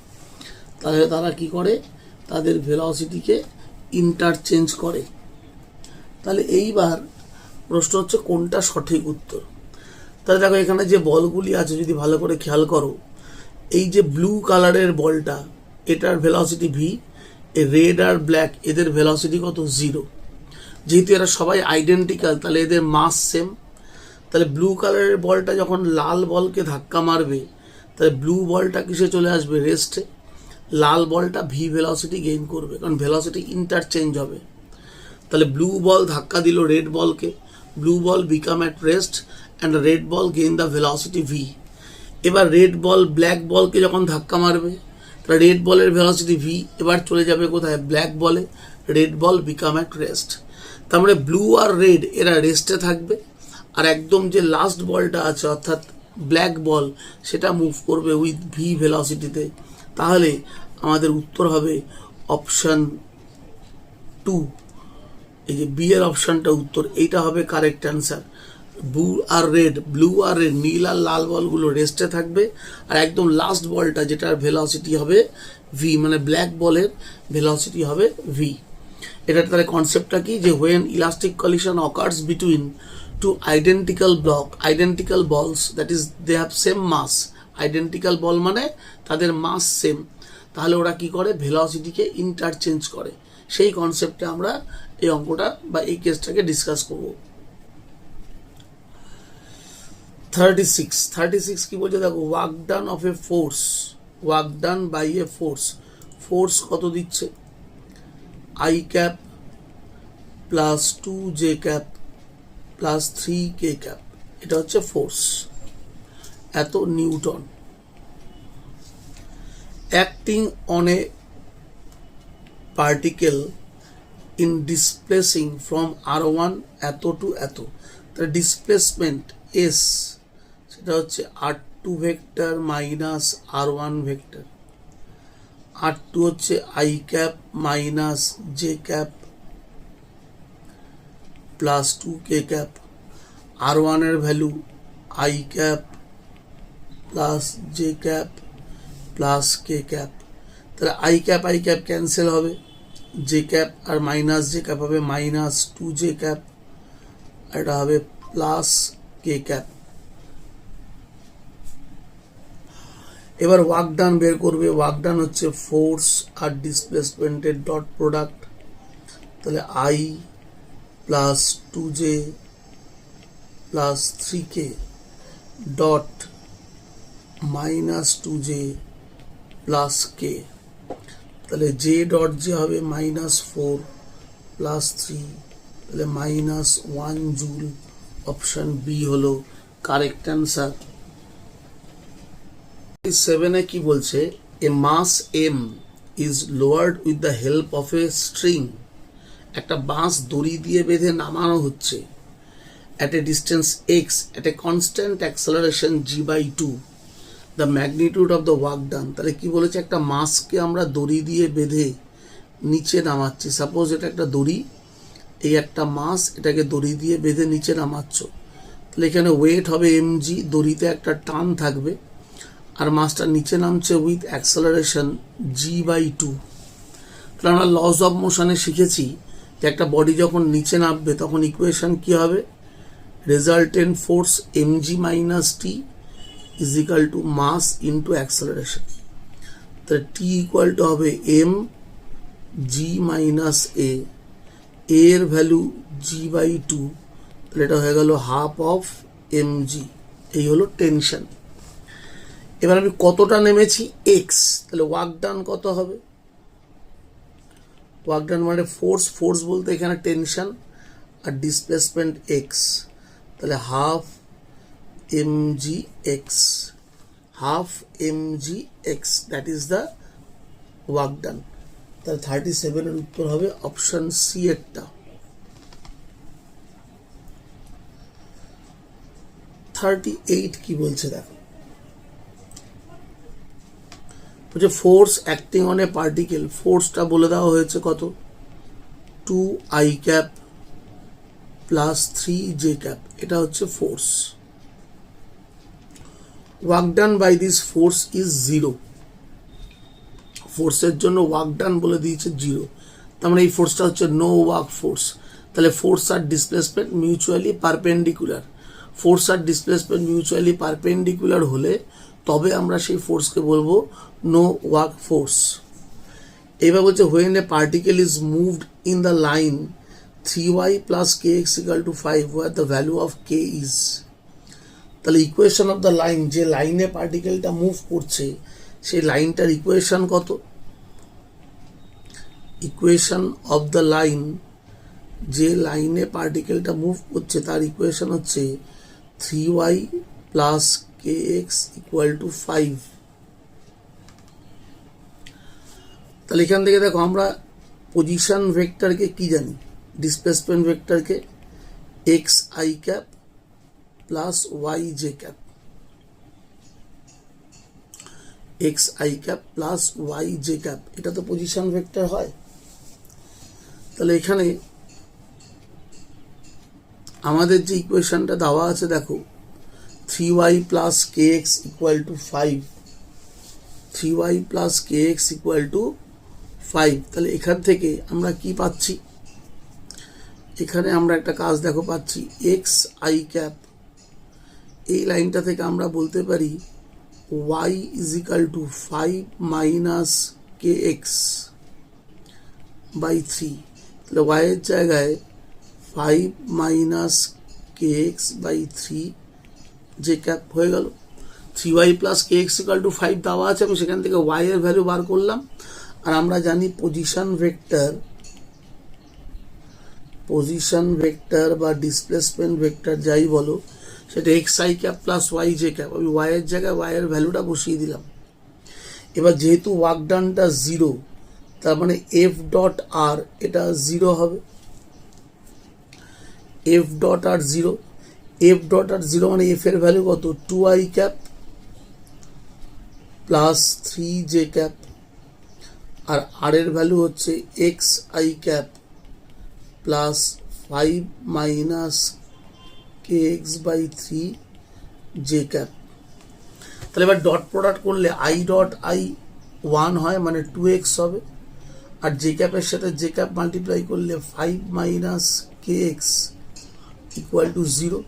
তাহলে তারা কি করে, তাদের ভেলোসিটিকে ইন্টারচেঞ্জ করে। তাহলে এইবার প্রশ্ন হচ্ছে কোনটা সঠিক উত্তর। তাহলে দেখো এখানে যে বলগুলি আছে যদি ভালো করে খেয়াল করো, এই যে ব্লু কালারের বলটা এটার ভেলোসিটি ভি, রেড আর ব্ল্যাক এদের ভেলোসিটি কত? 0। যেহেতু এরা সবাই আইডেন্টিক্যাল তাহলে এদের মাস সেম। তাহলে ব্লু কালারের বলটা যখন লাল বলকে ধাক্কা মারবে তাহলে ব্লু বলটা কিসে চলে আসবে, রেস্টে। লাল বলটা ভি ভেলোসিটি গেইন করবে, কারণ ভেলোসিটি ইন্টারচেঞ্জ হবে। তাহলে ব্লু বল ধাক্কা দিল রেড বলকে, blue ball become at rest and red ball gain the velocity V. এবার রেড বল ব্ল্যাক বলকে যখন ধাক্কা মারবে, তাহলে রেড বলের ভেলোসিটি ভি এবার চলে যাবে কোথায়, ব্ল্যাক বলে। Red ball become at rest. তার মানে ব্লু আর রেড এরা রেস্টে থাকবে, আর একদম যে লাস্ট বলটা আছে অর্থাৎ ব্ল্যাক বল সেটা মুভ করবে উইথ ভি ভেলোসিটিতে। তাহলে আমাদের উত্তর হবে অপশান 2, এই যে বি এর অপশানটা উত্তর, এইটা হবে কারেক্ট অ্যান্সার। ব্লু আর রেড নীল আর লাল বলগুলো রেস্টে থাকবে, আর একদম লাস্ট বলটা যেটার ভেলোসিটি হবে ভি, মানে ব্ল্যাক বলের ভেলোসিটি হবে ভি। এটার তাহলে কনসেপ্টটা কি, যে when elastic collision occurs between two identical balls, that is they have same mass. Identical ball মানে তাদের মাস সেম, তাহলে ওরা কি করে, ভেলোসিটিকে ইন্টারচেঞ্জ করে। সেই কনসেপ্টে আমরা এই অঙ্কটা বা এই কেসটাকে ডিসকাস করব। 36 কি বলছে দেখো, work done of a force, work done by a force কত দিচ্ছে, I cap plus 2j cap plus 3k cap, এটা হচ্ছে ফোর্স, এত newton. Acting on a particle in displacing from r1 এত টু এত, তাহলে ডিসপ্লেসমেন্ট এস সেটা হচ্ছে r2 vector minus r1 vector, r2 হচ্ছে i cap minus j cap plus 2k cap, r1 এর value i cap plus j cap plus k cap. তাহলে i cap cancel হবে, j cap আর minus j cap হবে minus 2j cap, এটা হবে plus k cap. এবার work done বের করবে, work done হচ্ছে ফোর্স আর ডিসপ্লেসমেন্টের ডট প্রোডাক্ট, তাহলে i plus 2j plus 3k dot minus 2j plus k, তাহলে j ডট j হবে মাইনাস 4 প্লাস 3, তাহলে মাইনাস 1 জুল। অপশন বি হলো কারেক্ট অ্যান্সার। 7 কি বলছে, এ মাস m is lowered with the help of a string, একটা বাঁশ দড়ি দিয়ে বেঁধে নামানো হচ্ছে, at a distance x at a constant acceleration g/2, the magnitude of the work done। তাহলে কি বলেছে, একটা মাসকে আমরা দড়ি দিয়ে বেঁধে নিচে নামাচ্ছি, সাপোজ এটা একটা দড়ি, এই একটা মাস, এটাকে দড়ি দিয়ে বেঁধে নিচে নামাচ্ছ, তাহলে এখানে ওয়েট হবে mg, দড়িতে একটা টান থাকবে, আর মাসটা নিচে নামছে উইথ অ্যাক্সেলারেশন g/2। তাহলে আমরা লস অফ মোশনে শিখেছি যে একটা বডি যখন নিচে নামবে তখন ইকুয়েশন কি হবে, resultant force mg minus T is equal to mass into acceleration. তাহলে টি ইকুয়াল টু হবে এম জি মাইনাস এর ভ্যালু g/2, তাহলে এটা হয়ে গেল হাফ অফ mg, এই হলো টেনশন। এবার আমি কতটা নেমেছি, এক্স, তাহলে ওয়ার্ক ডান কত হবে, ওয়ার্ক ডান মানে ফোর্স বলতে এখানে টেনশন আর ডিসপ্লেসমেন্ট এক্স, তাহলে half mg x, that is the work done. তাহলে 37 এর উত্তর হবে অপশন সি এরটা। 38 কি বলছে দেখো, বলছে force acting on a particle, ফোর্সটা বলে দেওয়া হয়েছে কত, 2i cap plus 3j cap, এটা হচ্ছে force. Work done by this force is 0, ফোর্সের জন্য ওয়ার্ক ডান বলে দিয়েছে 0, তার মানে এই ফোর্সটা হচ্ছে নো ওয়ার্ক ফোর্স। তাহলে ফোর্স আর ডিসপ্লেসমেন্ট মিউচুয়ালি পারপেন্ডিকুলার, ফোর্স আর ডিসপ্লেসমেন্ট মিউচুয়ালি পারপেন্ডিকুলার হলে তবে আমরা সেই ফোর্সকে বলবো নো ওয়ার্ক ফোর্স। এবার বলছে when a particle is moved in the line 3y plus kx equal to 5 where the value of k is, তাহলে equation of the line, যে লাইনে পার্টিকেলটা মুভ করছে সেই লাইনটার ইকুয়েশন কত? ইকুয়েশন অফ দ্য লাইন, যে লাইনে পার্টিকেলটা মুভ করছে তার ইকুয়েশন হচ্ছে 3y plus kx equal to 5। তাহলে এখান থেকে দেখো আমরা পজিশন ভেক্টরকে কি জানি? ডিসপ্লেসমেন্ট ভেক্টরকে x I cap plus y j cap, x I cap plus y j cap, এটা তো পজিশন ভেক্টর হয়। তাহলে এখানে আমাদের যে ইকুয়েশনটা দেওয়া আছে দেখো, 3y plus kx equal to 5, 3y plus kx equal to 5। তাহলে এখান থেকে আমরা কি পাচ্ছি? এখানে আমরা একটা কাজ দেখো পাচ্ছি, এক্স আই ক্যাপ, এই লাইনটা থেকে আমরা বলতে পারি y is equal to 5 minus kx by 3। তাহলে y এর জায়গায় 5 মাইনাস kx বাই 3 যে ক্যাপ হয়ে গেল। 3y plus kx equal to 5 দেওয়া আছে, আমি সেখান থেকে y এর ভ্যালু বার করলাম। আর আমরা জানি পজিশন ভেক্টর বা ডিসপ্লেসমেন্ট ভেক্টর যাই বলো, সেটা x I cap plus y j cap. আমি ওয়াই এর জায়গায় ওয়াই এর ভ্যালুটা বসিয়ে দিলাম। এবার যেহেতু ওয়ার্ক ডানটা 0, তার মানে এফ ডট আর এটা 0 হবে, F dot R 0, F dot R 0 মানে এফ এর ভ্যালু কত? 2i cap plus 3j cap, আর আর এর ভ্যালু হচ্ছে X I cap plus 5 minus kx by 3j cap. তাহলে এবার ডট প্রোডাক্ট করলে i ডট i 1 হয়, মানে 2x হবে, আর জে ক্যাপের সাথে জে ক্যাপ মাল্টিপ্লাই করলে 5 মাইনাস kx ইকুয়াল টু 0।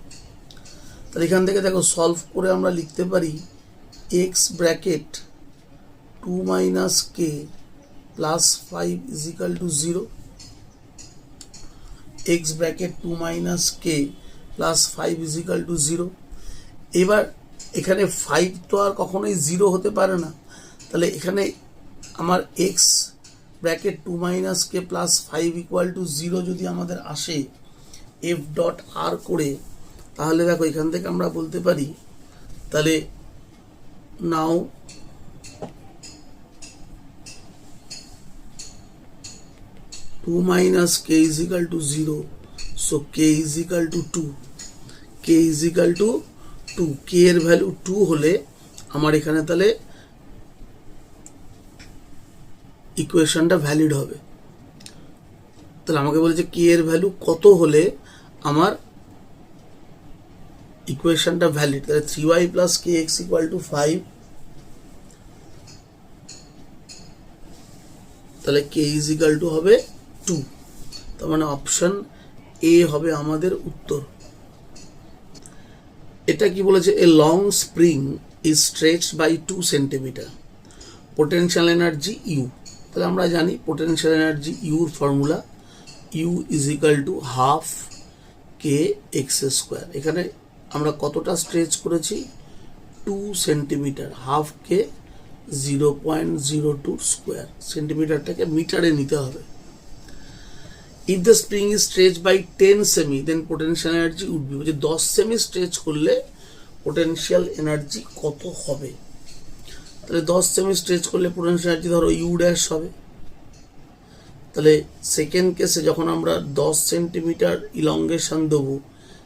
তাহলে এখান থেকে দেখো সলভ করে আমরা লিখতে পারি x bracket 2 minus k plus 5 is equal to 0, x bracket 2 minus k plus 5 is equal to 0। এবার এখানে 5 তো আর কখনোই 0 হতে পারে না, তাহলে এখানে আমার x bracket 2 minus k plus 5 equal to 0 যদি আমাদের আসে এফ ডট আর করে, তাহলে দেখো এখান থেকে আমরা বলতে পারি, তাহলে now two minus k is equal to 0, so k is equal to 2, k is equal to 2, k এর ভ্যালু 2 হলে আমার এখানে তাহলে ইকুয়েশনটা ভ্যালিড হবে। তাহলে আমাকে বলেছে কে এর ভ্যালু কত হলে আমার ইকুয়েশনটা ভ্যালিড। তাহলে 3y plus kx equal to 5, তাহলে k ইজ ইকাল টু হবে 2। তার মানে অপশন এ হবে আমাদের উত্তর। এটা কি বলেছে? A long spring is stretched by 2 centimetre, potential energy U. তাহলে আমরা জানি পোটেনশিয়াল এনার্জি ইউর formula U is equal to half k x square. এখানে আমরা কতটা স্ট্রেচ করেছি? 2 সেন্টিমিটার, হাফ কে 0.02 স্কোয়ার, সেন্টিমিটারটাকে মিটারে নিতে হবে। If the spring is stretch by 10 cm then potential energy would be, যে 10 সেমি স্ট্রেচ করলে পোটেনশিয়াল এনার্জি কত হবে? তাহলে 10 সেমি স্ট্রেচ করলে পোটেনশিয়াল এনার্জি ধরো ইউ ড্যাশ হবে। তাহলে সেকেন্ড কেসে যখন আমরা 10 সেন্টিমিটার ইলংগেশন দেবো,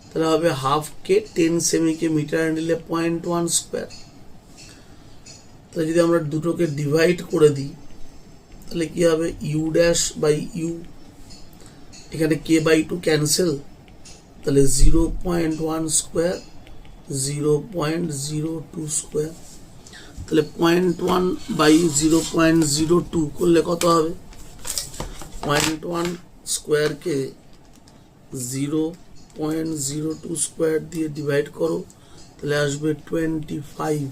তাহলে হবে হাফ কে 10 সেমিকে মিটারে নিলে 0.1 স্কোয়ার। তাহলে যদি আমরা দুটোকে ডিভাইড করে দিই, তাহলে কি হবে? ইউ ড্যাশ বাই ইউ, এখানে কে বাই 2 ক্যান্সেল, তাহলে 0.1 স্কোয়ার 0.02 স্কোয়ার। তাহলে 0.1 বাই 0.02 করলে কত হবে? 0.1 স্কোয়ারকে 0.02 স্কোয়ার দিয়ে ডিভাইড করো, তাহলে আসবে 25।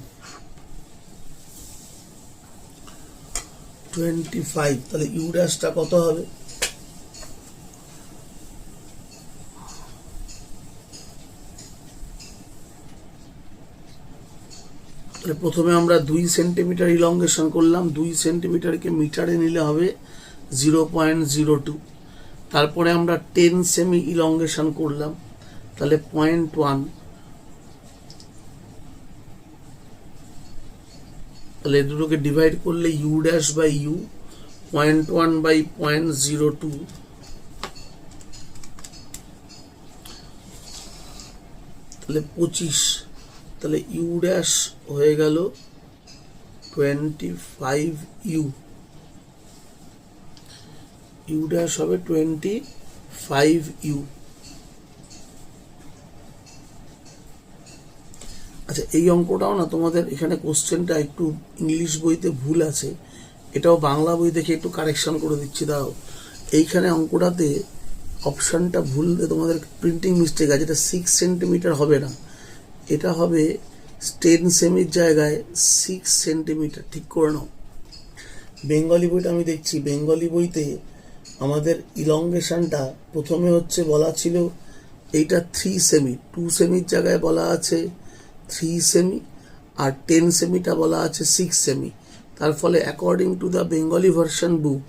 তাহলে ইউ ড্যাশটা কত হবে? তাহলে প্রথমে আমরা 2 সেন্টিমিটার ইলংগেশন করলাম, 2 সেন্টিমিটারকে মিটারে নিলে হবে 0.02। তারপরে আমরা 10 সেমি ইলংগেশন করলাম, তাহলে 0.1। তাহলে দুটোকে ডিভাইড করলে U dash by U, 0.1 by 0.02, তাহলে 25। তাহলে ইউ ড্যাশ হয়ে গেল 25 ইউ, ইউ ড্যাশ হবে 25 ইউ। আচ্ছা, এই অঙ্কটাও না তোমাদের এখানে কোশ্চেনটা একটু ইংলিশ বইতে ভুল আছে, এটাও বাংলা বই দেখে একটু কারেকশন করে দিচ্ছি। দাও, এইখানে অঙ্কটাতে অপশানটা ভুল, তোমাদের প্রিন্টিং মিস্টেক আছে, এটা 6 সেন্টিমিটার হবে না, এটা হবে 10 সেমির জায়গায় 6 সেন্টিমিটার, ঠিক করে নাও। বেঙ্গলি বইটা আমি দেখছি, বেঙ্গলি বইতে আমাদের ইলংগেশনটা প্রথমে হচ্ছে বলা ছিল এইটা 3 সেমি, 2 সেমির জায়গায় বলা আছে 3 সেমি, আর 10 সেমিটা বলা আছে 6 সেমি। তার ফলে according to the Bengali version book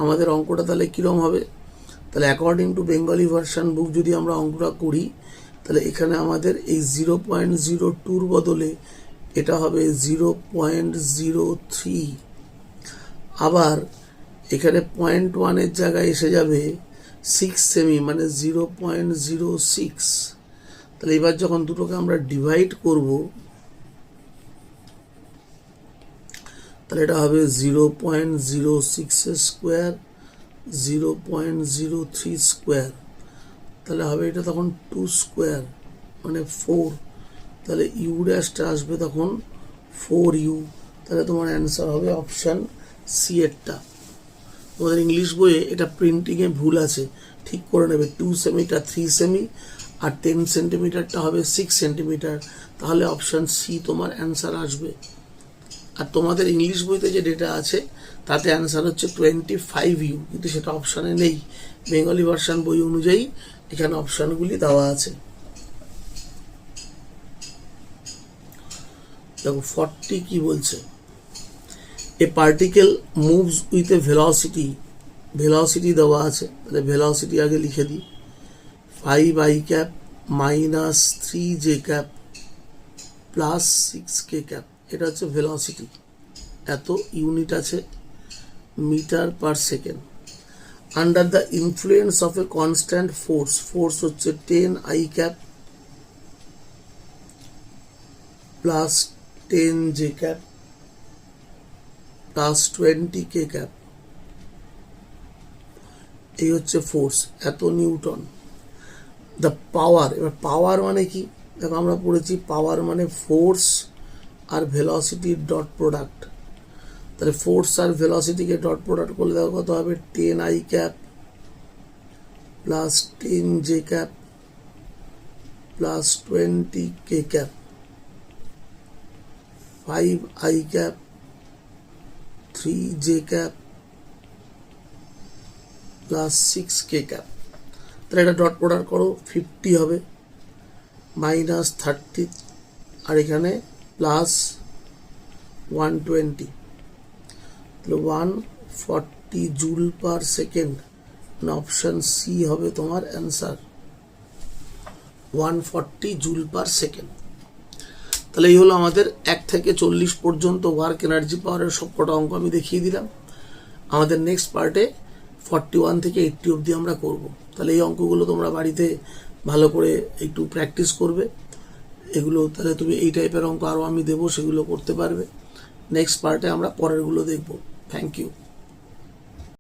আমাদের অঙ্কটা তাহলে কীরকম হবে? তাহলে according to Bengali version book যদি আমরা অঙ্কটা করি, তাহলে এখানে আমাদের এই 0.02-র বদলে এটা হবে 0.03। আবার এখানে 0.1-এর জায়গায় এসে যাবে 6 সেমি, মানে 0.06। তাহলে এবার যখন দুটোকে আমরা ডিভাইড করব, তাহলে এটা হবে 0.06 স্কোয়ার, 0.03 স্কোয়ার, তাহলে হবে এটা তখন 2 স্কোয়ার, মানে 4। তাহলে ইউ ড্যাশটা আসবে তখন 4u। তাহলে তোমার অ্যান্সার হবে অপশান সি এরটা। তোমাদের ইংলিশ বইয়ে এটা প্রিন্টিংয়ে ভুল আছে, ঠিক করে নেবে। 2 সেমিটা 3 সেমি, আর 10 সেন্টিমিটারটা হবে 6 সেন্টিমিটার, তাহলে অপশান সি তোমার অ্যান্সার আসবে। আর তোমাদের ইংলিশ বইতে যে ডেটা আছে তাতে অ্যান্সার হচ্ছে 25u, কিন্তু সেটা অপশানে নেই। বেঙ্গলি ভার্সন বই অনুযায়ী এখানে অপশানগুলি দেওয়া আছে। দেখো 40 কি বলছে, a particle moves with a velocity, velocity দেওয়া আছে, তাহলে ভেলোসিটি আগে লিখে দিই, 5i cap minus 3j cap plus 6k cap, এটা হচ্ছে ভেলোসিটি। এত ইউনিট আছে metre per second. Under the influence of a constant force, force হচ্ছে 10i cap plus 10j cap plus 20k cap, এই হচ্ছে ফোর্স, এত নিউটন। দ্য পাওয়ার, এবার পাওয়ার মানে কি? দেখো আমরা পড়েছি পাওয়ার মানে ফোর্স আর ভেলোসিটির ডট প্রোডাক্ট। তাহলে ফোর্স আর ভেলোসিটিকে ডট প্রোডাক্ট করলে দেখো কত হবে, 10i cap plus 10j cap plus 20k cap, 5i cap 3j cap plus 6k cap. তাহলে এটা ডট প্রোডাক্ট করো, 50 হবে, মাইনাস 30, আর এখানে প্লাস 120, তাহলে 140 joule per second. Option C হবে তোমার অ্যান্সার, 140 জুল পার সেকেন্ড। তাহলে এই হলো আমাদের 1 থেকে 40 পর্যন্ত ওয়ার্ক এনার্জি পাওয়ারের সবকটা অঙ্ক আমি দেখিয়ে দিলাম। আমাদের নেক্সট পার্টে 41 থেকে 80 অবধি আমরা করব। তাহলে এই অঙ্কগুলো তোমরা বাড়িতে ভালো করে একটু প্র্যাকটিস করবে এগুলো, তাহলে তুমি এই টাইপের অঙ্ক আরও আমি দেবো, সেগুলো করতে পারবে। নেক্সট পার্টে আমরা পরেরগুলো দেখব। Thank you.